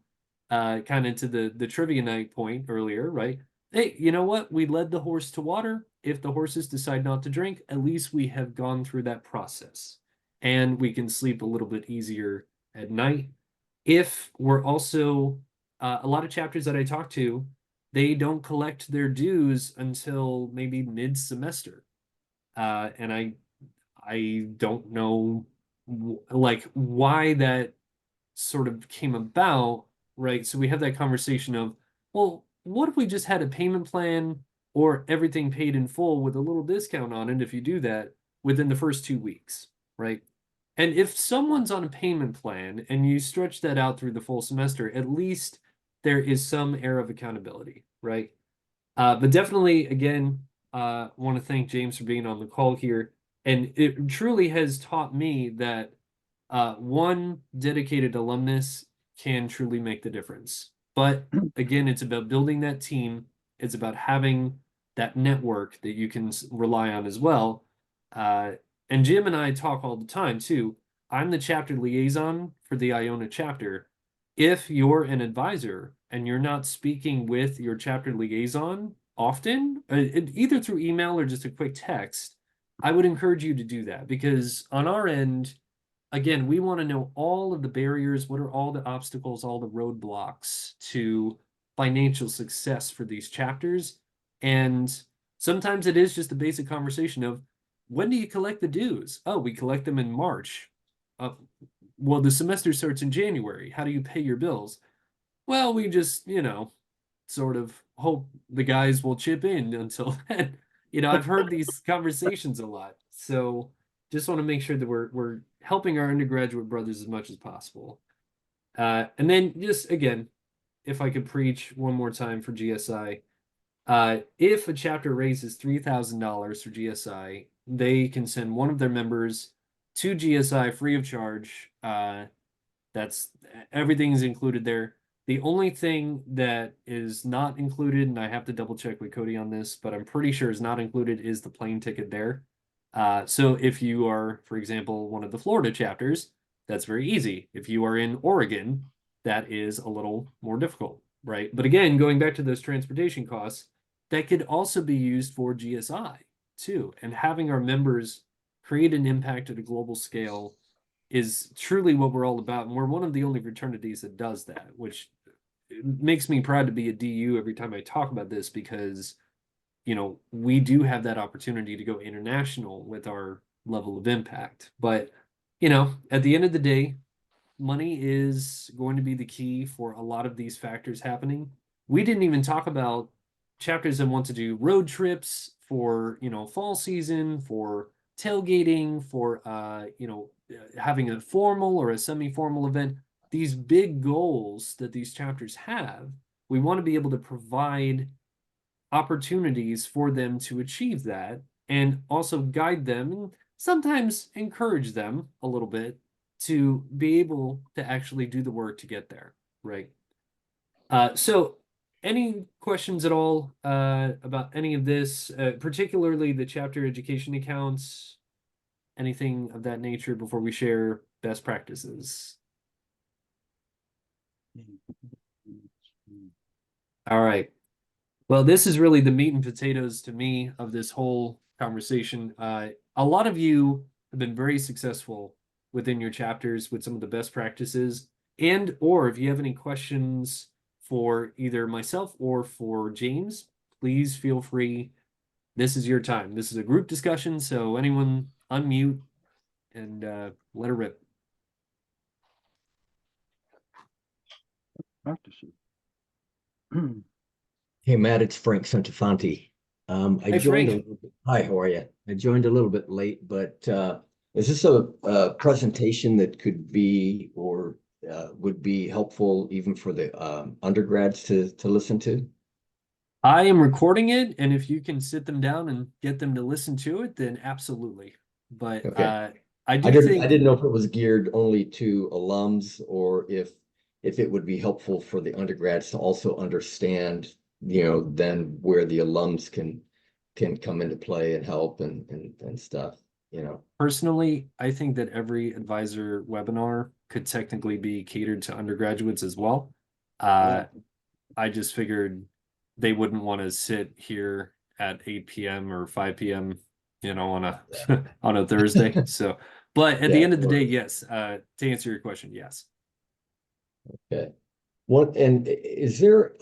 kind of to the trivia night point earlier, right? Hey, you know what? We led the horse to water. If the horses decide not to drink, at least we have gone through that process, and we can sleep a little bit easier at night. If we're also a lot of chapters that I talk to, they don't collect their dues until maybe mid-semester, and I don't know like why that sort of came about, right? So we have that conversation of, well, what if we just had a payment plan or everything paid in full with a little discount on it if you do that within the first 2 weeks, right? And if someone's on a payment plan and you stretch that out through the full semester, at least there is some air of accountability, right? But definitely, again, want to thank James for being on the call here. And it truly has taught me that one dedicated alumnus can truly make the difference. But again, it's about building that team. It's about having that network that you can rely on as well. And Jim and I talk all the time too. I'm the chapter liaison for the Iona chapter. If you're an advisor and you're not speaking with your chapter liaison often, either through email or just a quick text, I would encourage you to do that, because on our end, again, we want to know all of the barriers, what are all the obstacles, all the roadblocks to financial success for these chapters. And sometimes it is just a basic conversation of, when do you collect the dues? Oh, we collect them in March. well, the semester starts in January. How do you pay your bills? Well, we just, sort of hope the guys will chip in until then. I've heard these conversations a lot. So just want to make sure that we're helping our undergraduate brothers as much as possible. And then just again, if I could preach one more time for GSI, if a chapter raises $3,000 for GSI, they can send one of their members to GSI free of charge. That's everything's included there. The only thing that is not included, and I have to double check with Cody on this, but I'm pretty sure is not included, is the plane ticket there. So if you are, for example, one of the Florida chapters, that's very easy. If you are in Oregon, that is a little more difficult, right? But again, going back to those transportation costs, that could also be used for GSI too. And having our members create an impact at a global scale is truly what we're all about. And we're one of the only fraternities that does that, which makes me proud to be a DU every time I talk about this, because, we do have that opportunity to go international with our level of impact. But, at the end of the day, money is going to be the key for a lot of these factors happening. We didn't even talk about chapters that want to do road trips for, fall season, for tailgating, for having a formal or a semi-formal event. These big goals that these chapters have, we want to be able to provide opportunities for them to achieve that, and also guide them and sometimes encourage them a little bit to be able to actually do the work to get there, right? So any questions at all about any of this, particularly the chapter education accounts, anything of that nature before we share best practices? All right. Well, this is really the meat and potatoes to me of this whole conversation. A lot of you have been very successful within your chapters with some of the best practices, and or if you have any questions for either myself or for James, please feel free. This is your time. This is a group discussion, so anyone unmute and let her rip. Practices. Hey Matt, it's Frank Santafanti. I Hey, joined Frank. Hi, how are you? I joined a little bit late, but is this a presentation that could be or would be helpful even for the undergrads to listen to? I am recording it, and if you can sit them down and get them to listen to it, then absolutely. But Okay. I I do didn't think I didn't know if it was geared only to alums or if it would be helpful for the undergrads to also understand, then where the alums can come into play and help and stuff. personally, I think that every advisor webinar could technically be catered to undergraduates as well. I just figured they wouldn't want to sit here at 8 p.m. or 5 p.m., on a on a Thursday. So, but at the Yeah, end of the day, sure. yes, to answer your question, yes. Okay. And is there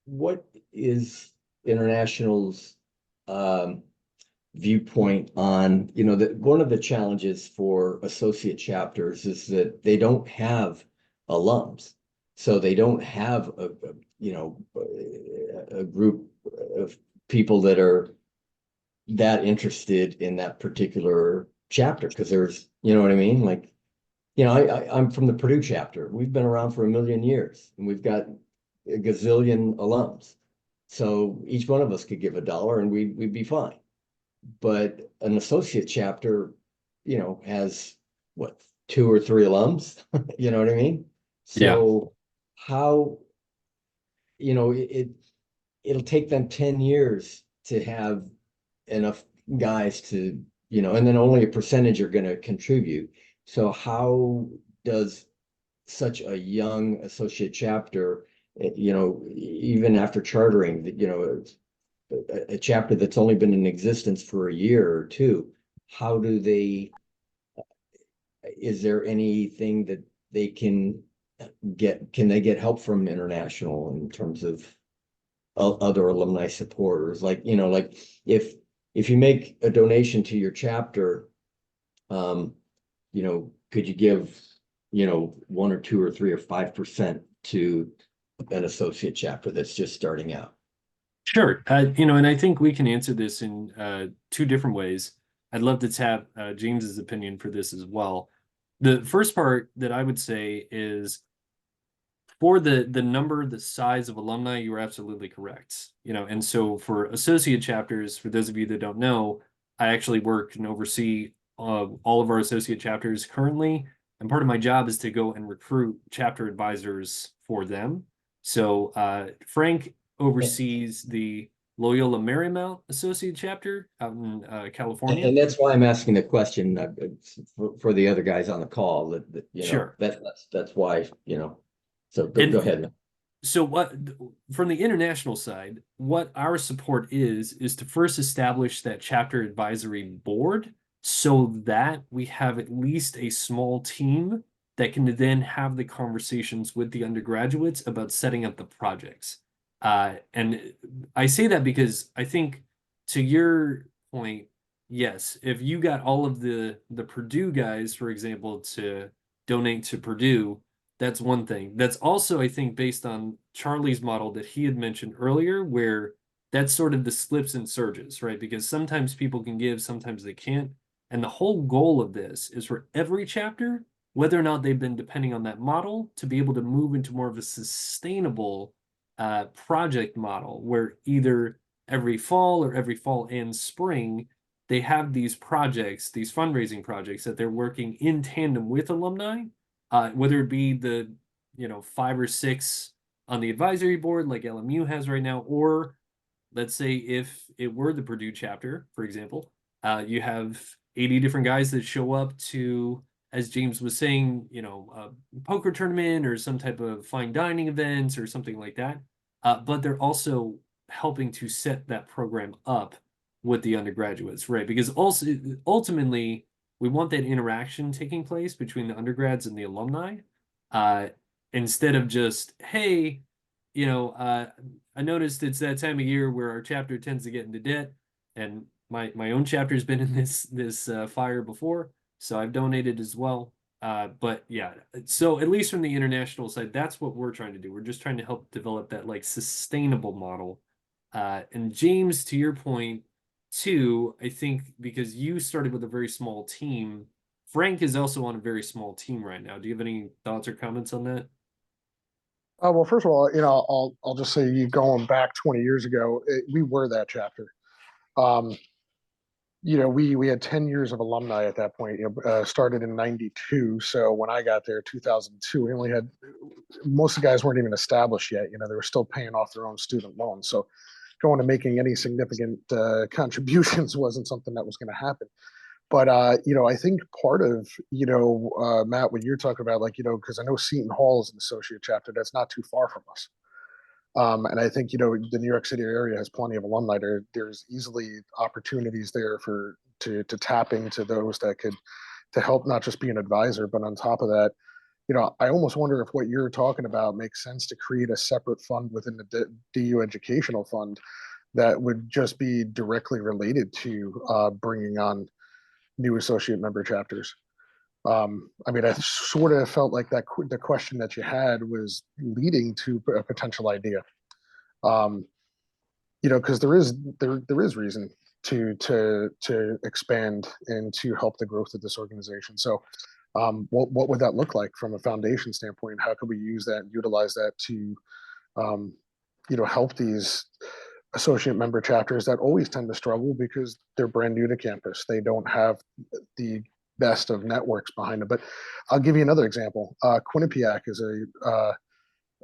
what is International's viewpoint on, that one of the challenges for associate chapters is that they don't have alums. So they don't have a group of people that are that interested in that particular chapter, because there's, you know what I mean? Like, I'm from the Purdue chapter. We've been around for 1,000,000 years, and we've got a gazillion alums. So each one of us could give $1 and we'd be fine. But an associate chapter, has what, 2 or 3 alums? You know what I mean? Yeah. So how, it'll take them 10 years to have enough guys to, and then only a percentage are going to contribute. So how does such a young associate chapter, even after chartering, a chapter that's only been in existence for a year or two, how do they, is there anything that they can they get help from International in terms of other alumni supporters? Like, if you make a donation to your chapter, could you give, 1 or 2 or 3 or 5% to an associate chapter that's just starting out? Sure. And I think we can answer this in two different ways. I'd love to tap James's opinion for this as well. The first part that I would say is for the number, the size of alumni, you are absolutely correct. And so for associate chapters, for those of you that don't know, I actually work and oversee all of our associate chapters currently. And part of my job is to go and recruit chapter advisors for them. So Frank oversees the Loyola Marymount Associate Chapter out in California. And that's why I'm asking the question for the other guys on the call. Sure. That's why, So go ahead, man. So what from the international side, what our support is to first establish that chapter advisory board so that we have at least a small team that can then have the conversations with the undergraduates about setting up the projects. And I say that because I think to your point, yes, if you got all of the Purdue guys, for example, to donate to Purdue, that's one thing. That's also, I think, based on Charlie's model that he had mentioned earlier, where that's sort of the slips and surges, right? Because sometimes people can give, sometimes they can't. And the whole goal of this is for every chapter, whether or not they've been depending on that model, to be able to move into more of a sustainable project model where either every fall or every fall and spring, they have these projects, these fundraising projects that they're working in tandem with alumni, whether it be the 5 or 6 on the advisory board like LMU has right now, or let's say if it were the Purdue chapter, for example, you have 80 different guys that show up to, as James was saying, a poker tournament or some type of fine dining events or something like that. But they're also helping to set that program up with the undergraduates, right? Because also ultimately we want that interaction taking place between the undergrads and the alumni, instead of just, hey, I noticed it's that time of year where our chapter tends to get into debt, and my own chapter's been in this fire before, so I've donated as well. But yeah, so at least from the international side, that's what we're trying to do. We're just trying to help develop that like sustainable model. And James, to your point, too, I think because you started with a very small team, Frank is also on a very small team right now. Do you have any thoughts or comments on that? Well, first of all, I'll just say, you going back 20 years ago, we were that chapter. Um, we had 10 years of alumni at that point. Started in '92, so when I got there, 2002, we only had, most of the guys weren't even established yet. They were still paying off their own student loans. So going to making any significant contributions wasn't something that was going to happen. But I think part of, Matt, what you're talking about, like, because I know Seton Hall is an associate chapter that's not too far from us. And I think, the New York City area has plenty of alumni. There's easily opportunities there to tap into those that could, to help not just be an advisor, but on top of that, I almost wonder if what you're talking about makes sense to create a separate fund within the DU Educational Fund that would just be directly related to bringing on new associate member chapters. I mean, I sort of felt like the question that you had was leading to a potential idea. Because there is reason to expand and to help the growth of this organization. So, what would that look like from a foundation standpoint? How could we use that and utilize that to, help these associate member chapters that always tend to struggle because they're brand new to campus. They don't have the best of networks behind them. But I'll give you another example. Quinnipiac is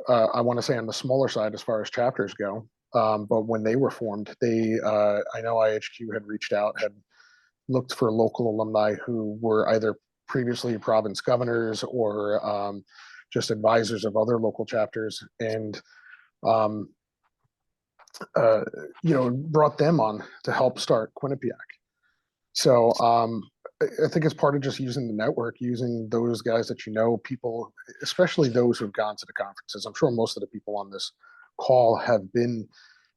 I want to say on the smaller side as far as chapters go. But when they were formed, I know IHQ had reached out, had looked for local alumni who were either previously province governors or just advisors of other local chapters, and um, brought them on to help start Quinnipiac. So I think it's part of just using the network, using those guys that people, especially those who've gone to the conferences. I'm sure most of the people on this call have been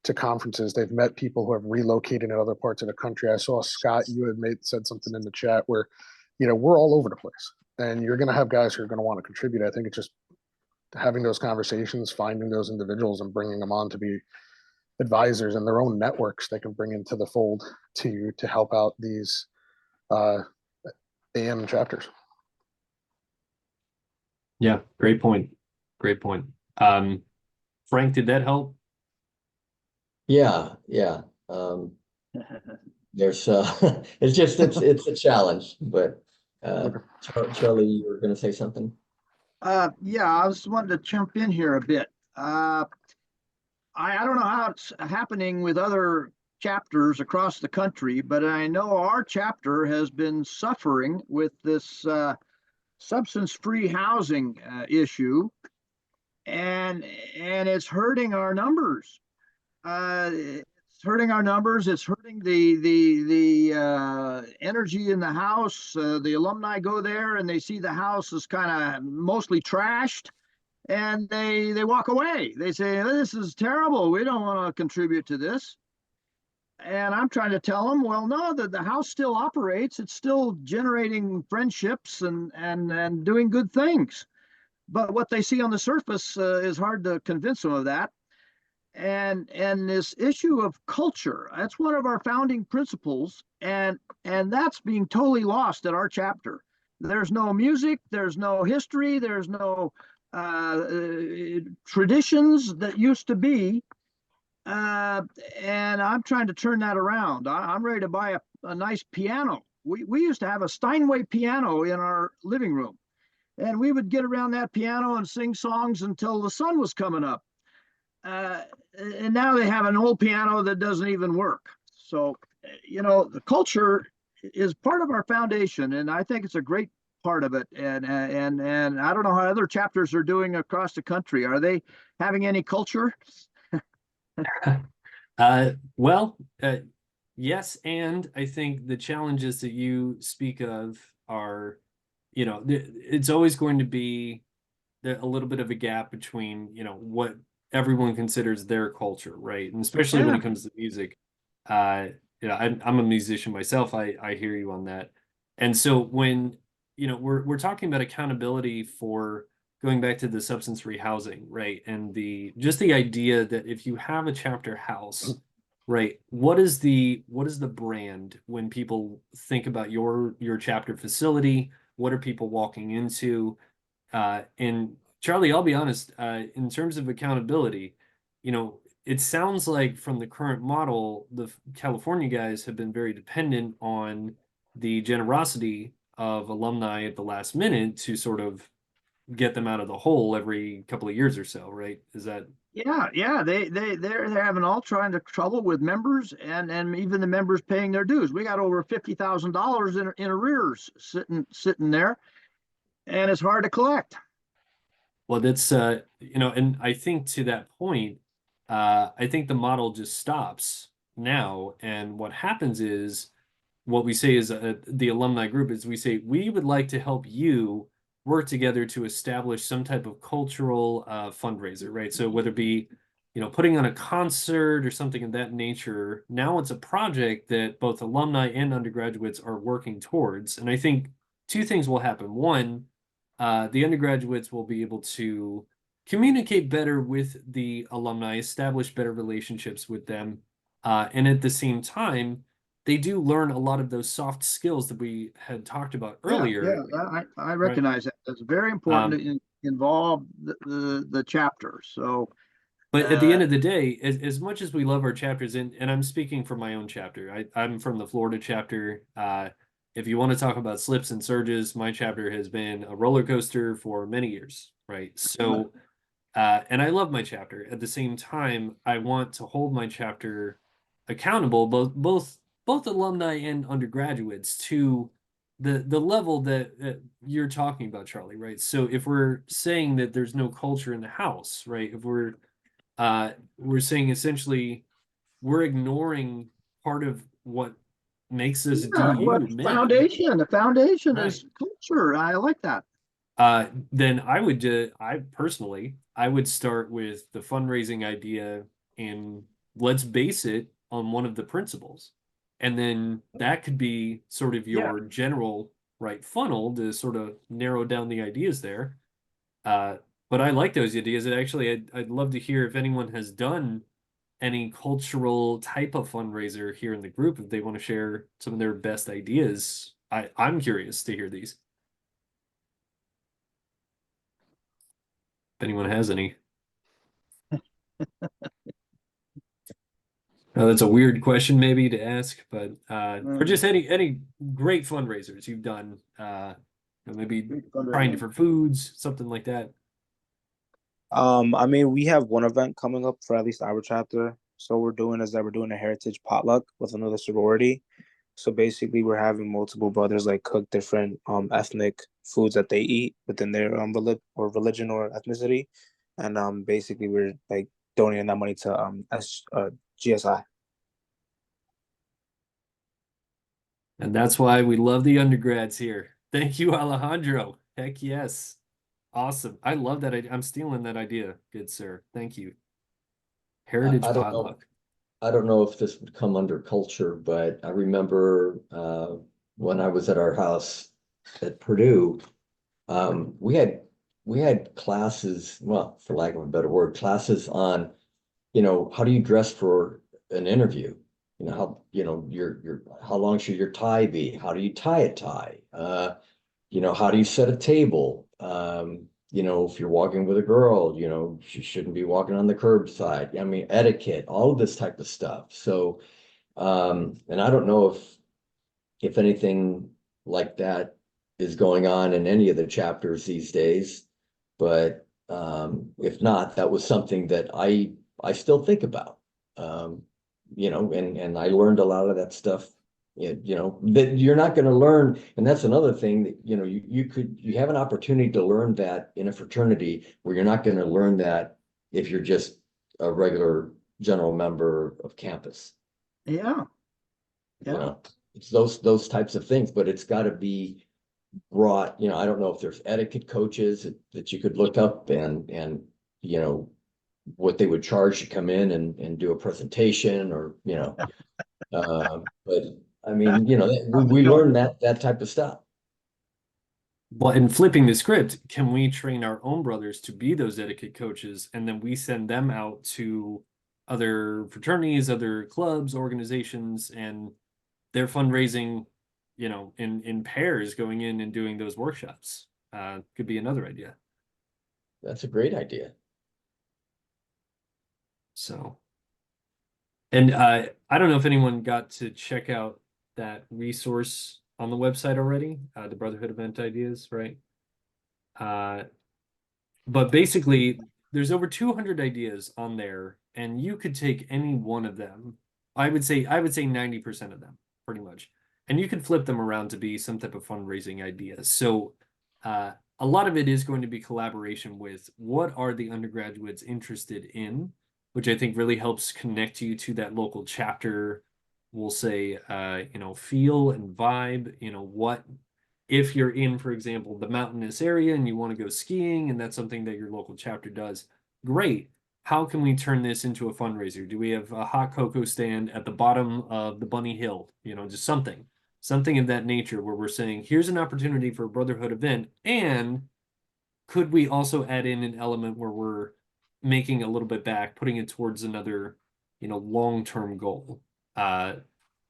to conferences. They've met people who have relocated in other parts of the country. I saw Scott, you had said something in the chat where we're all over the place, and you're going to have guys who are going to want to contribute. I think it's just having those conversations, finding those individuals and bringing them on to be advisors and their own networks they can bring into the fold to help out these uh, AM chapters. Yeah, great point. Great point. Frank, did that help? Yeah. There's it's a challenge, but Okay. Charlie, you were going to say something? Yeah, I was wanting to jump in here a bit. I don't know how it's happening with other chapters across the country, but I know our chapter has been suffering with this substance-free housing issue, and it's hurting our numbers. It's hurting our numbers. It's hurting the energy in the house. The alumni go there and they see the house is kind of mostly trashed, and they walk away. They say, "This is terrible. We don't want to contribute to this." And I'm trying to tell them, well, no, the house still operates. It's still generating friendships and doing good things. But what they see on the surface is hard to convince them of that. And this issue of culture, that's one of our founding principles, and that's being totally lost at our chapter. There's no music, there's no history, there's no traditions that used to be. And I'm trying to turn that around. I'm ready to buy a nice piano. We used to have a Steinway piano in our living room, and we would get around that piano and sing songs until the sun was coming up. And now they have an old piano that doesn't even work. So, the culture is part of our foundation, and I think it's a great part of it. And I don't know how other chapters are doing across the country. Are they having any culture? Well, yes, and I think the challenges that you speak of are, it's always going to be a little bit of a gap between, what everyone considers their culture, right? And especially when it comes to music. I'm a musician myself. I hear you on that. And so when, we're talking about accountability for going back to the substance-free housing, right? And just the idea that if you have a chapter house, right, what is the brand when people think about your chapter facility? What are people walking into? And Charlie, I'll be honest, in terms of accountability, it sounds like from the current model, the California guys have been very dependent on the generosity of alumni at the last minute to sort of get them out of the hole every couple of years or so, right? Is that? Yeah. They're having all trying to trouble with members and even the members paying their dues. We got over $50,000 in arrears sitting there, and it's hard to collect. Well, that's and I think to that point, I think the model just stops now, and what happens is what we say is the alumni group is we say we would like to help you work together to establish some type of cultural fundraiser, right? So whether it be putting on a concert or something of that nature, now it's a project that both alumni and undergraduates are working towards, and I think two things will happen. One, the undergraduates will be able to communicate better with the alumni, establish better relationships with them, and at the same time, they do learn a lot of those soft skills that we had talked about earlier. I recognize that. It's very important to involve the chapter. So, but at the end of the day, as much as we love our chapters, and I'm speaking for my own chapter, I'm from the Florida chapter. If you want to talk about slips and surges, my chapter has been a roller coaster for many years, right? So, and I love my chapter. At the same time, I want to hold my chapter accountable, both alumni and undergraduates, to the level that you're talking about, Charlie, right? So if we're saying that there's no culture in the house, right? If we're saying essentially we're ignoring part of what makes us DU men. The foundation Right. is culture. I like that. Then I personally, I would start with the fundraising idea and let's base it on one of the principles. And then that could be sort of your general right funnel to sort of narrow down the ideas there. But I like those ideas. And actually, I'd love to hear if anyone has done any cultural type of fundraiser here in the group, if they want to share some of their best ideas. I'm curious to hear these. If anyone has any. That's a weird question maybe to ask, but or just any great fundraisers you've done. Maybe trying different foods, something like that. I mean, we have one event coming up for at least our chapter. So we're doing a heritage potluck with another sorority. So basically, we're having multiple brothers like cook different ethnic foods that they eat within their religion or ethnicity, and basically we're like donating that money to GSI. And that's why we love the undergrads here. Thank you, Alejandro. Heck yes. Awesome. I love that idea. I'm stealing that idea, good sir. Thank you. Heritage I don't know. potluck. I don't know if this would come under culture, but I remember when I was at our house at Purdue, we had classes, well, for lack of a better word, classes on, how do you dress for an interview? How, your how long should your tie be? How do you tie a tie? How do you set a table? If you're walking with a girl, she shouldn't be walking on the curbside. I mean, etiquette, all of this type of stuff. So, and I don't know if anything like that is going on in any of the chapters these days, but if not, that was something that I still think about. And I learned a lot of that stuff. That you're not going to learn, and that's another thing that you have an opportunity to learn that in a fraternity where you're not going to learn that if you're just a regular general member of campus. Yeah. It's those types of things, but it's got to be brought. I don't know if there's etiquette coaches that you could look up and what they would charge to come in and do a presentation, or but I mean, we learn that type of stuff. But in flipping the script, can we train our own brothers to be those etiquette coaches, and then we send them out to other fraternities, other clubs, organizations, and they're fundraising, in pairs, going in and doing those workshops? Could be another idea. That's a great idea. So, and I don't know if anyone got to check out that resource on the website already, the Brotherhood Event Ideas, right? But basically, there's over 200 ideas on there, and you could take any one of them. I would say 90% of them, pretty much, and you could flip them around to be some type of fundraising idea. So, a lot of it is going to be collaboration with what are the undergraduates interested in, which I think really helps connect you to that local chapter. We'll say, feel and vibe, what if you're in, for example, the mountainous area and you want to go skiing, and that's something that your local chapter does, great. How can we turn this into a fundraiser? Do we have a hot cocoa stand at the bottom of the Bunny Hill? Just something of that nature, where we're saying, here's an opportunity for a brotherhood event. And could we also add in an element where we're making a little bit back, putting it towards another, long-term goal?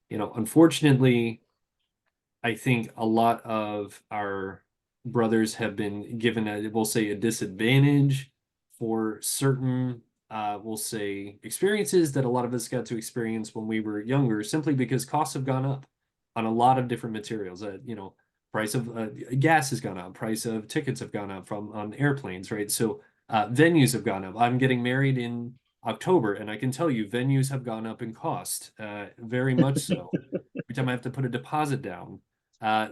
Unfortunately, I think a lot of our brothers have been given we'll say, a disadvantage for certain, we'll say, experiences that a lot of us got to experience when we were younger, simply because costs have gone up on a lot of different materials. Price of gas has gone up, price of tickets have gone up on airplanes, right? So venues have gone up. I'm getting married in October, and I can tell you venues have gone up in cost, very much so. Every time I have to put a deposit down.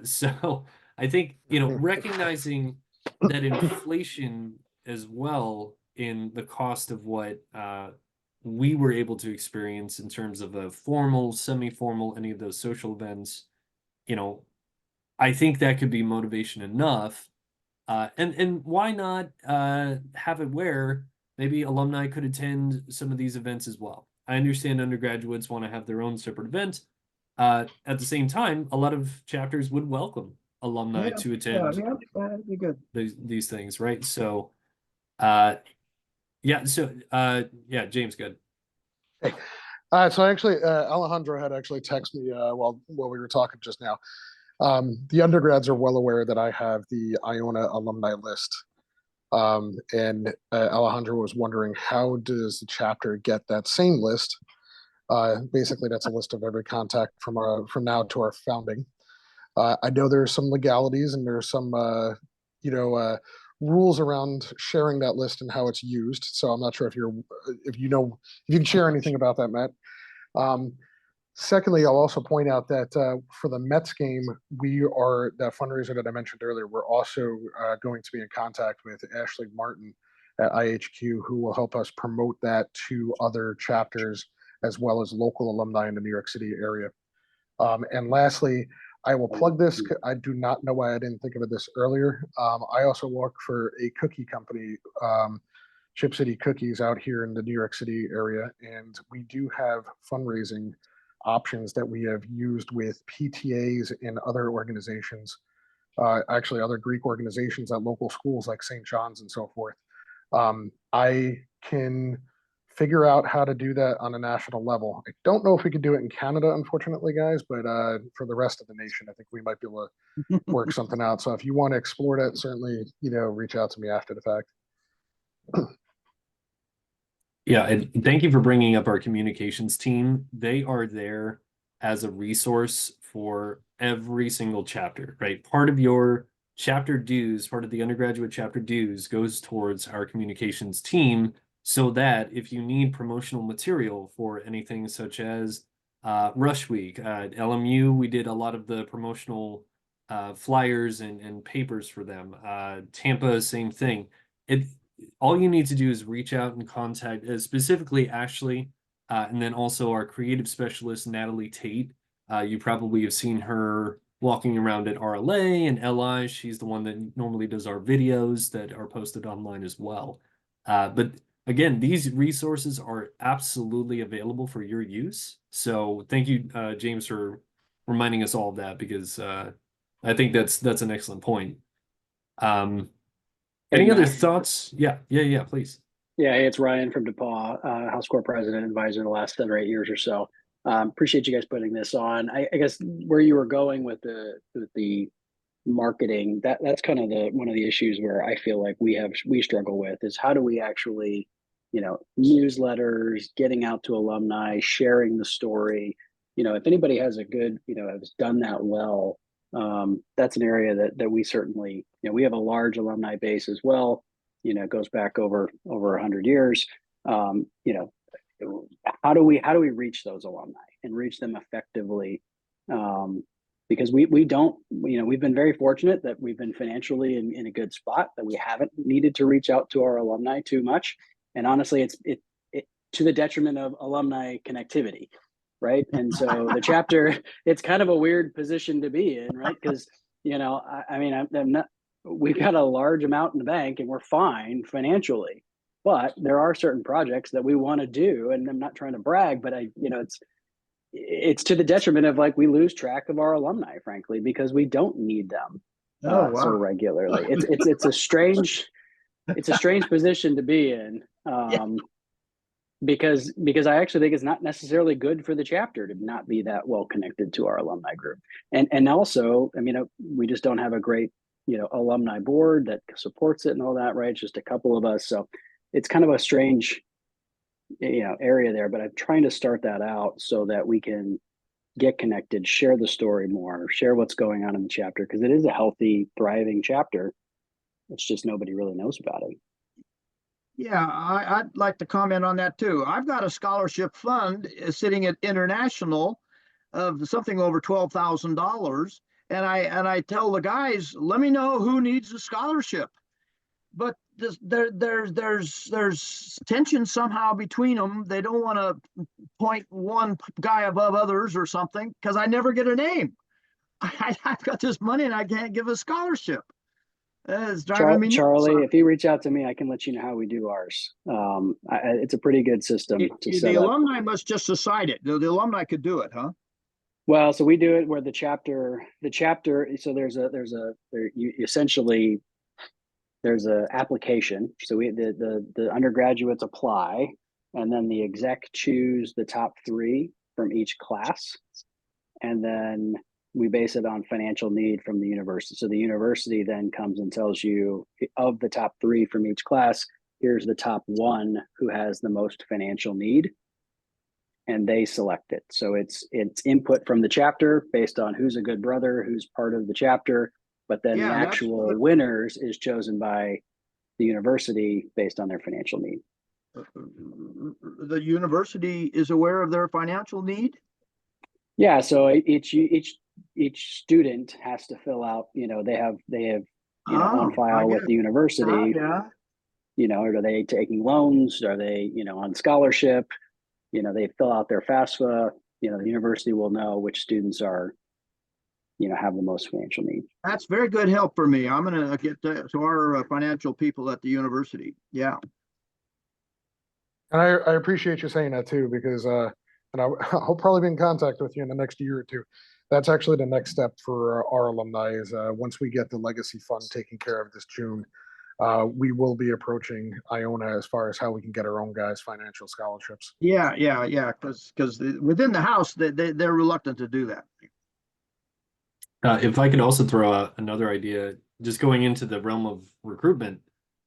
So I think, recognizing that inflation as well in the cost of what we were able to experience in terms of a formal, semi-formal, any of those social events, I think that could be motivation enough. And why not have it where maybe alumni could attend some of these events as well? I understand undergraduates want to have their own separate event. At the same time, a lot of chapters would welcome alumni to attend that'd be good. these things, right? So, yeah. So, yeah, James, good. Hey, so actually, Alejandro had actually texted me while we were talking just now. The undergrads are well aware that I have the Iona alumni list. And Alejandro was wondering, how does the chapter get that same list? Basically, that's a list of every contact from now to our founding. I know there's some legalities and there's some rules around sharing that list and how it's used. So I'm not sure if you can share anything about that, Matt. Secondly, I'll also point out that for the Mets game, that fundraiser that I mentioned earlier, we're also going to be in contact with Ashley Martin at IHQ, who will help us promote that to other chapters as well as local alumni in the New York City area. And lastly, I will plug this. I do not know why I didn't think of this earlier. I also work for a cookie company, Chip City Cookies, out here in the New York City area, and we do have fundraising options that we have used with PTAs and other organizations, actually other Greek organizations at local schools like St. John's and so forth. I can figure out how to do that on a national level. I don't know if we could do it in Canada, unfortunately, guys, but for the rest of the nation, I think we might be able to work something out. So if you want to explore that, certainly, reach out to me after the fact. Yeah, and thank you for bringing up our communications team. They are there as a resource for every single chapter, right? Part of your chapter dues, part of the undergraduate chapter dues goes towards our communications team, so that if you need promotional material for anything such as Rush Week, at LMU, we did a lot of the promotional flyers and papers for them. Tampa, same thing. All you need to do is reach out and contact specifically Ashley, and then also our creative specialist, Natalie Tate. You probably have seen her walking around at RLA and LI. She's the one that normally does our videos that are posted online as well. But again, these resources are absolutely available for your use. So thank you, James, for reminding us all of that, because I think that's an excellent point. Any other thoughts? Yeah, please. Yeah, hey, it's Ryan from DePaul, House Corps President, advisor the last 7 or 8 years or so. Appreciate you guys putting this on. I guess where you were going with the marketing, that's kind of one of the issues where I feel like we struggle with is how do we actually, newsletters, getting out to alumni, sharing the story. If anybody has a good, has done that well, that's an area that we certainly, we have a large alumni base as well. It goes back over 100 years. How do we reach those alumni and reach them effectively? Because we don't, we've been very fortunate that we've been financially in a good spot, that we haven't needed to reach out to our alumni too much. And honestly, it's to the detriment of alumni connectivity. Right. And so the chapter, it's kind of a weird position to be in, right? Because, I'm not, we've got a large amount in the bank and we're fine financially, but there are certain projects that we want to do. And I'm not trying to brag, but it's to the detriment of we lose track of our alumni, frankly, because we don't need them so regularly. It's a strange position to be in. Because I actually think it's not necessarily good for the chapter to not be that well connected to our alumni group. And also, we just don't have a great, alumni board that supports it and all that, right? It's just a couple of us. So it's kind of a strange, area there, but I'm trying to start that out so that we can get connected, share the story more, share what's going on in the chapter, because it is a healthy, thriving chapter. It's just nobody really knows about it. Yeah, I'd like to comment on that too. I've got a scholarship fund sitting at International of something over $12,000, and I tell the guys, let me know who needs a scholarship. But there's tension somehow between them. They don't want to point one guy above others or something, because I never get a name. I've got this money and I can't give a scholarship. It's driving me nuts. Charlie, if you reach out to me, I can let you know how we do ours. It's a pretty good system to set The up. alumni must just decide it. The alumni could do it, huh? Well, so we do it where the chapter, so you essentially, there's a application. So the undergraduates apply, and then the exec choose the top 3 from each class. And then we base it on financial need from the university. So the university then comes and tells you, of the top 3 from each class, here's the top 1 who has the most financial need, and they select it. So it's input from the chapter based on who's a good brother, who's part of the chapter, but then the Yeah, actual winners is chosen by the university based on their financial need. the university is aware of their financial need. Yeah, so each student has to fill out, they have on I file get with it. the university, Yeah. are they taking loans? Are they, on scholarship? They fill out their FAFSA, the university will know which students are, have the most financial need. That's very good help for me. I'm going to get to our financial people at the university. Yeah. And I appreciate you saying that too, because and I'll probably be in contact with you in the next year or two. That's actually the next step for our alumni is once we get the legacy fund taken care of this June, we will be approaching Iona as far as how we can get our own guys financial scholarships. Yeah. Because within the house, they're reluctant to do that. If I could also throw out another idea, just going into the realm of recruitment,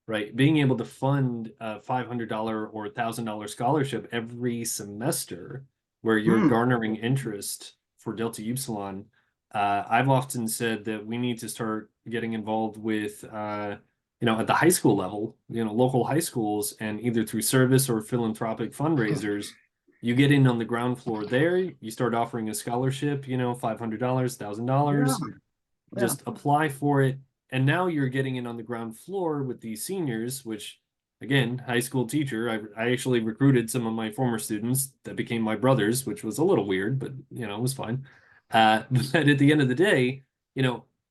right? Being able to fund a $500 or $1,000 scholarship every semester where you're garnering interest for Delta Upsilon. I've often said that we need to start getting involved with, at the high school level, local high schools, and either through service or philanthropic fundraisers, you get in on the ground floor there, you start offering a scholarship, $500, $1,000, Yeah. just apply for it. And now you're getting in on the ground floor with these seniors, which again, high school teacher, I actually recruited some of my former students that became my brothers, which was a little weird, but it was fine. But at the end of the day,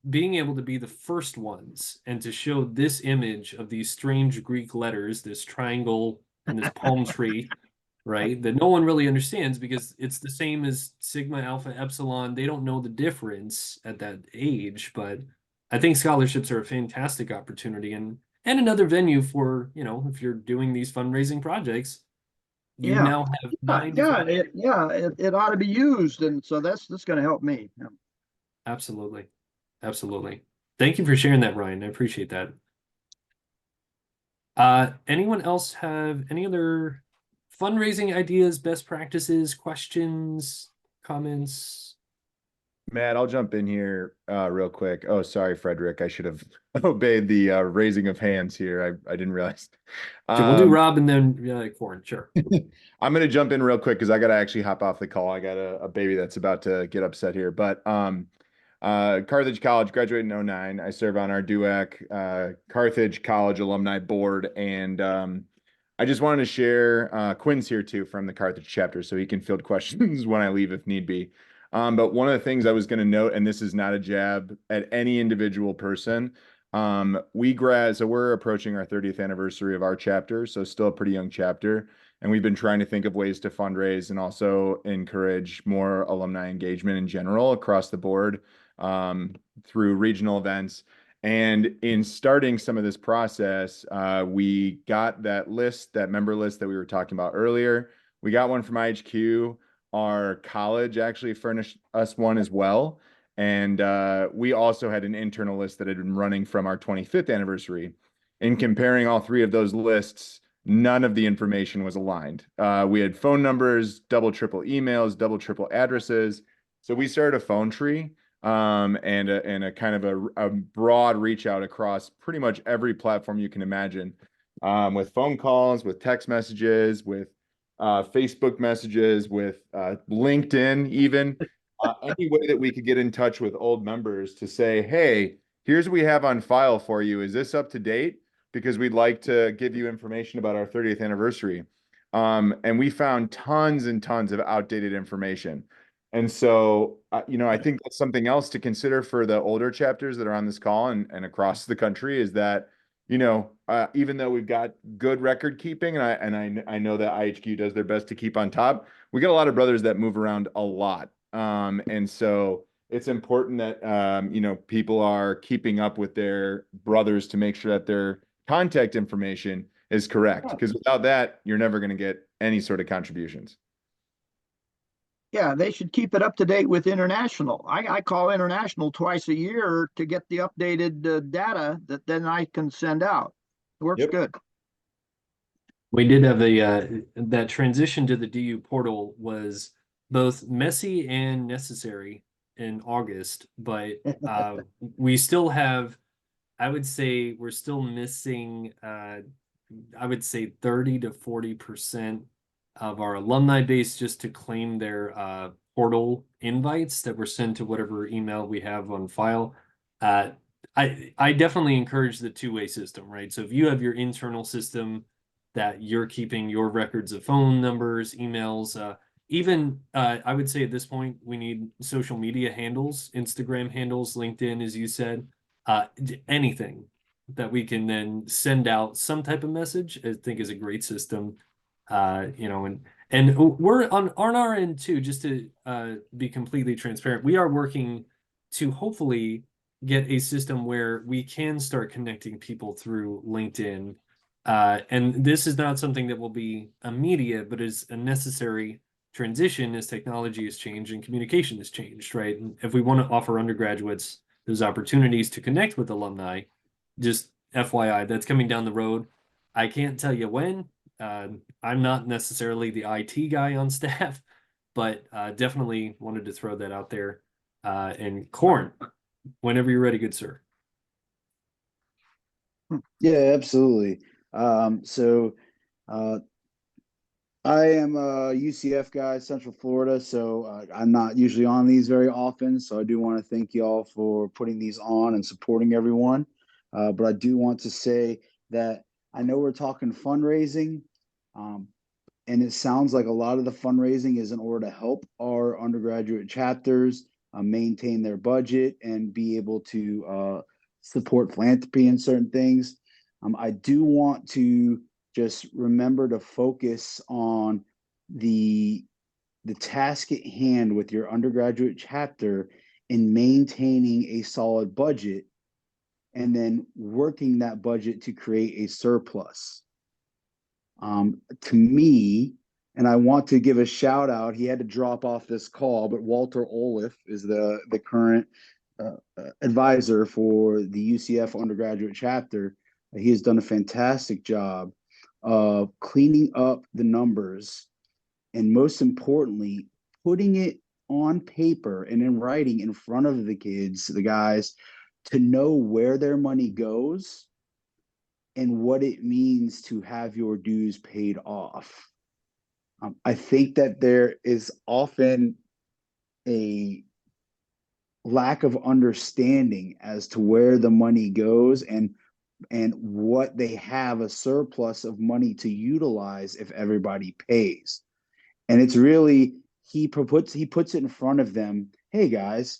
being able to be the first ones and to show this image of these strange Greek letters, this triangle and this palm tree, right? That no one really understands because it's the same as sigma, alpha, epsilon. They don't know the difference at that age, but I think scholarships are a fantastic opportunity and another venue for, if you're doing these fundraising projects, you Yeah. now have 9 different. It ought to be used, and so that's going to help me. Yeah. Absolutely. Absolutely. Thank you for sharing that, Ryan. I appreciate that. Anyone else have any other fundraising ideas, best practices, questions, comments? Matt, I'll jump in here real quick. Oh, sorry, Frederick. I should have obeyed the raising of hands here. I didn't realize. So we'll do Rob and then Corin. Sure. I'm going to jump in real quick because I got to actually hop off the call. I got a baby that's about to get upset here. But Carthage College, graduated in 2009. I serve on our DUAC Carthage College Alumni Board. And I just wanted to share, Quinn's here too from the Carthage chapter, so he can field questions when I leave if need be. But one of the things I was going to note, and this is not a jab at any individual person, so we're approaching our 30th anniversary of our chapter, so still a pretty young chapter. And we've been trying to think of ways to fundraise and also encourage more alumni engagement in general across the board through regional events. And in starting some of this process, we got that member list that we were talking about earlier. We got one from IHQ. Our college actually furnished us one as well. And we also had an internal list that had been running from our 25th anniversary. In comparing all 3 of those lists, none of the information was aligned. We had phone numbers, double, triple emails, double, triple addresses. So we started a phone tree and a kind of a broad reach out across pretty much every platform you can imagine, with phone calls, with text messages, with Facebook messages, with LinkedIn, even any way that we could get in touch with old members to say, hey, here's what we have on file for you. Is this up to date? Because we'd like to give you information about our 30th anniversary. And we found tons and tons of outdated information. And so, I think that's something else to consider for the older chapters that are on this call and across the country is that, even though we've got good record keeping, and I know that IHQ does their best to keep on top, we got a lot of brothers that move around a lot. And so it's important that, you know, people are keeping up with their brothers to make sure that their contact information is correct. Because without that, you're never going to get any sort of contributions. Yeah, they should keep it up to date with international. I call international twice a year to get the updated data that then I can send out. It works Yep. good. We did have a that transition to the DU portal was both messy and necessary in August, but we still have, I would say we're still missing I would say 30 to 40% of our alumni base just to claim their portal invites that were sent to whatever email we have on file. I definitely encourage the two-way system, right? So if you have your internal system that you're keeping your records of phone numbers, emails, even I would say at this point we need social media handles, Instagram handles, LinkedIn, as you said, anything that we can then send out some type of message, I think is a great system. You know, and we're on our end too, just to be completely transparent. We are working to hopefully get a system where we can start connecting people through LinkedIn. And this is not something that will be immediate, but is a necessary transition as technology has changed and communication has changed, right? And if we want to offer undergraduates those opportunities to connect with alumni, just FYI, that's coming down the road. I can't tell you when. I'm not necessarily the IT guy on staff, but definitely wanted to throw that out there. And Corn, whenever you're ready, good sir. Yeah, absolutely. So I am a UCF guy, Central Florida, so I'm not usually on these very often. So I do want to thank you all for putting these on and supporting everyone. But I do want to say that I know we're talking fundraising, and it sounds like a lot of the fundraising is in order to help our undergraduate chapters maintain their budget and be able to support philanthropy and certain things. I do want to just remember to focus on the task at hand with your undergraduate chapter in maintaining a solid budget and then working that budget to create a surplus. To me, and I want to give a shout out, he had to drop off this call, but Walter Olaf is the current advisor for the UCF undergraduate chapter. He has done a fantastic job of cleaning up the numbers and, most importantly, putting it on paper and in writing in front of the kids, the guys, to know where their money goes and what it means to have your dues paid off. I think that there is often a lack of understanding as to where the money goes and what they have a surplus of money to utilize if everybody pays. And it's really, he puts it in front of them. Hey guys,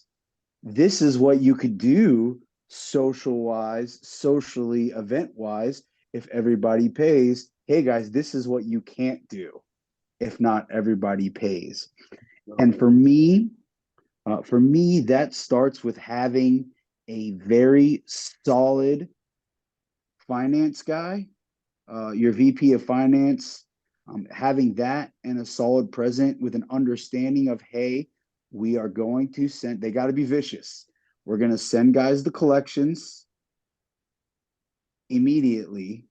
this is what you could do socially, event wise, if everybody pays. Hey guys, this is what you can't do if not everybody pays. And for me, that starts with having a very solid finance guy, your VP of finance, having that and a solid president with an understanding of, hey, we are going to send, they got to be vicious. We're going to send guys the collections immediately.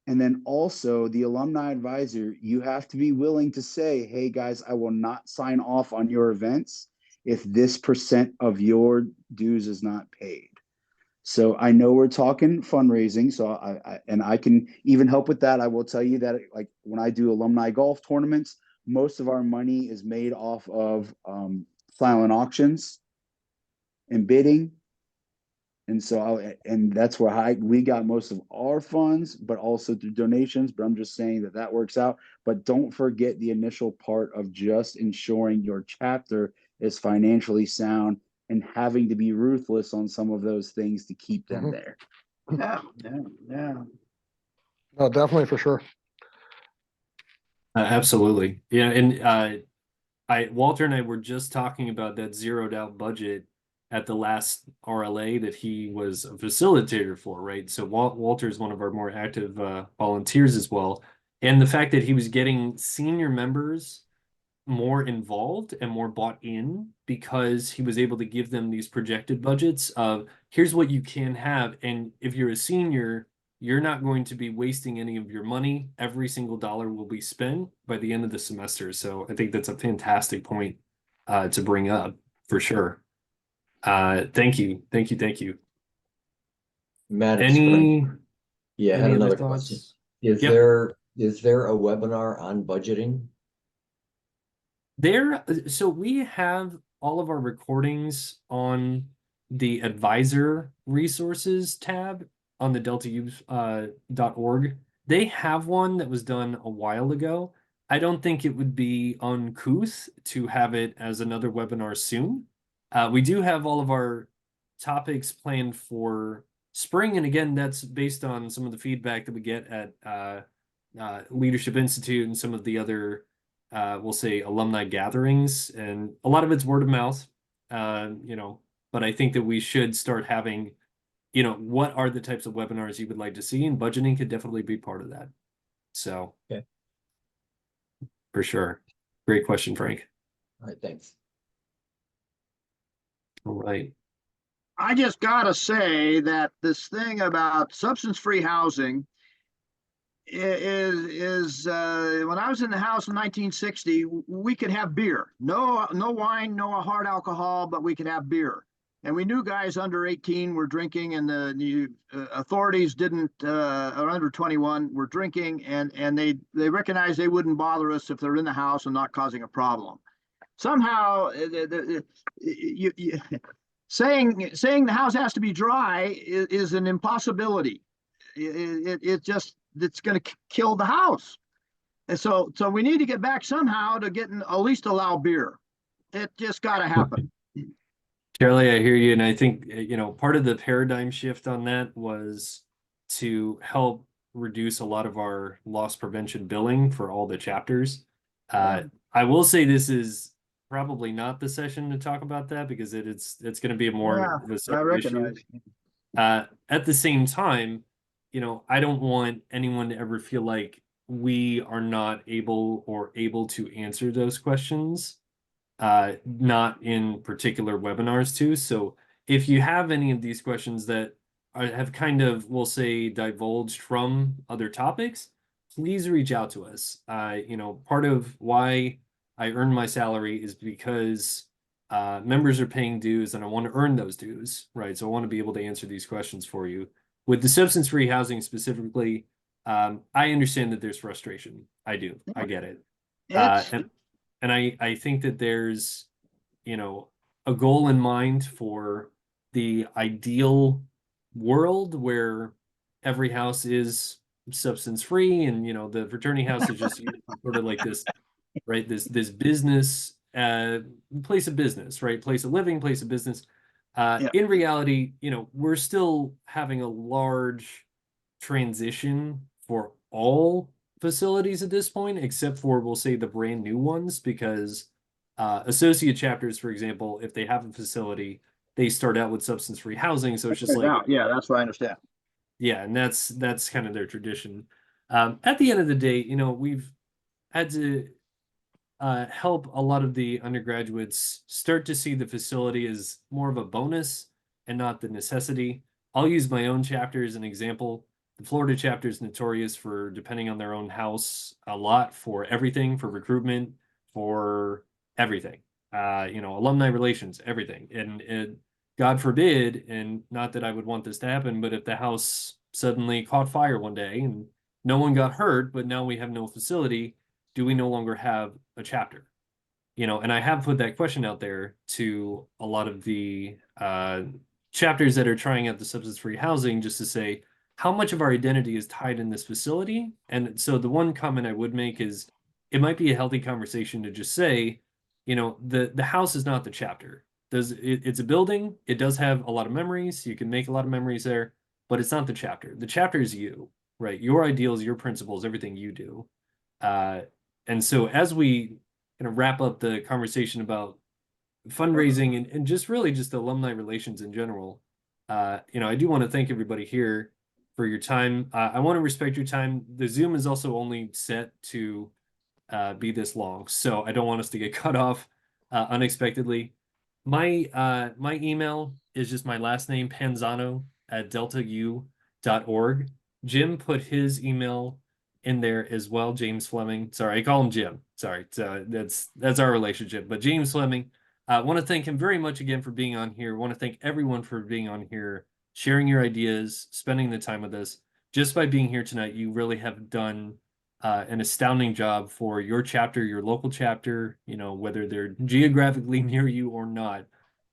And then also the alumni advisor, you have to be willing to say, hey guys, I will not sign off on your events if this % of your dues is not paid. So I know we're talking fundraising, so I can even help with that. I will tell you that, like, when I do alumni golf tournaments, most of our money is made off of silent auctions and bidding. And so, and that's where we got most of our funds, but also through donations. But I'm just saying that works out. But don't forget the initial part of just ensuring your chapter is financially sound and having to be ruthless on some of those things to keep them there. Yeah. No, definitely, for sure. Absolutely. Yeah. And Walter and I were just talking about that zeroed out budget at the last RLA that he was a facilitator for, right? So Walter is one of our more active volunteers as well. And the fact that he was getting senior members more involved and more bought in because he was able to give them these projected budgets of here's what you can have. And if you're a senior, you're not going to be wasting any of your money. Every single dollar will be spent by the end of the semester. So I think that's a fantastic point to bring up for sure. Thank you. Thank you. Thank you. Matt, it's Frank. Any Yeah, I had any other another thoughts? question. Is Yep. there a webinar on budgeting? So we have all of our recordings on the advisor resources tab on the deltau.org. They have one that was done a while ago. I don't think it would be uncouth to have it as another webinar soon. We do have all of our topics planned for spring, and again, that's based on some of the feedback that we get at Leadership Institute and some of the other we'll say alumni gatherings, and a lot of it's word of mouth, but I think that we should start having, what are the types of webinars you would like to see, and budgeting could definitely be part of that. So, Okay. For sure. Great question, Frank. All right, thanks. All right. I just gotta say that this thing about substance-free housing is when I was in the house in 1960, we could have beer, no wine, no hard alcohol, but we could have beer. And we knew guys under 18 were drinking, and the authorities didn't, or under 21 were drinking, and they recognized they wouldn't bother us if they're in the house and not causing a problem. Somehow, saying the house has to be dry is an impossibility. It just, it's going to kill the house. And so we need to get back somehow to getting at least allow beer. It just got to happen. Charlie, I hear you. And I think, part of the paradigm shift on that was to help reduce a lot of our loss prevention billing for all the chapters. I will say this is probably not the session to talk about that because it's going to be a more of a separate issue. At the same time, I don't want anyone to ever feel like we are not able to answer those questions, not in particular webinars too. So if you have any of these questions that have kind of, we'll say, divulged from other topics, please reach out to us. Part of why I earn my salary is because members are paying dues and I want to earn those dues, right? So I want to be able to answer these questions for you. With the substance-free housing specifically, I understand that there's frustration. I do. I get it. And I think that there's, a goal in mind for the ideal world where every house is substance-free, and the fraternity house is just sort of like this, right? This business, place of business, right? Place of living, place of business. In reality, we're still having a large transition for all facilities at this point, except for, we'll say, the brand new ones, because associate chapters, for example, if they have a facility, they start out with substance-free housing. So it's just like, yeah, that's what I understand. Yeah, and that's kind of their tradition. At the end of the day, we've had to help a lot of the undergraduates start to see the facility as more of a bonus and not the necessity. I'll use my own chapter as an example. The Florida chapter is notorious for depending on their own house a lot for everything, for recruitment, for everything. Alumni relations, everything. And God forbid, and not that I would want this to happen, but if the house suddenly caught fire one day and no one got hurt, but now we have no facility, do we no longer have a chapter? And I have put that question out there to a lot of the chapters that are trying out the substance-free housing, just to say, how much of our identity is tied in this facility? And so the one comment I would make is, it might be a healthy conversation to just say, the house is not the chapter. It's a building. It does have a lot of memories. You can make a lot of memories there, but it's not the chapter. The chapter is you, right? Your ideals, your principles, everything you do. And so as we kind of wrap up the conversation about fundraising and just really just alumni relations in general. I do want to thank everybody here for your time. I want to respect your time. The Zoom is also only set to be this long, so I don't want us to get cut off unexpectedly. My email is just my last name, Panzano at deltau.org. Jim put his email in there as well, James Fleming. Sorry, I call him Jim. Sorry, that's our relationship. But James Fleming, I want to thank him very much again for being on here. I want to thank everyone for being on here, sharing your ideas, spending the time with us. Just by being here tonight, you really have done an astounding job for your chapter, your local chapter, whether they're geographically near you or not,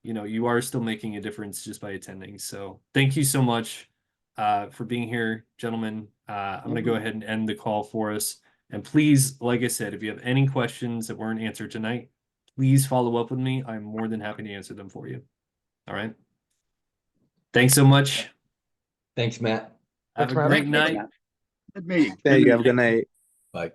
you are still making a difference just by attending. So thank you so much for being here, gentlemen. I'm going to go ahead and end the call for us. And please, like I said, if you have any questions that weren't answered tonight, please follow up with me. I'm more than happy to answer them for you. All right. Thanks so much. Thanks, Matt. Have Thanks, a Matt. great Thanks, night. Matt. Good meeting. Thank you. Have a good night. Bye.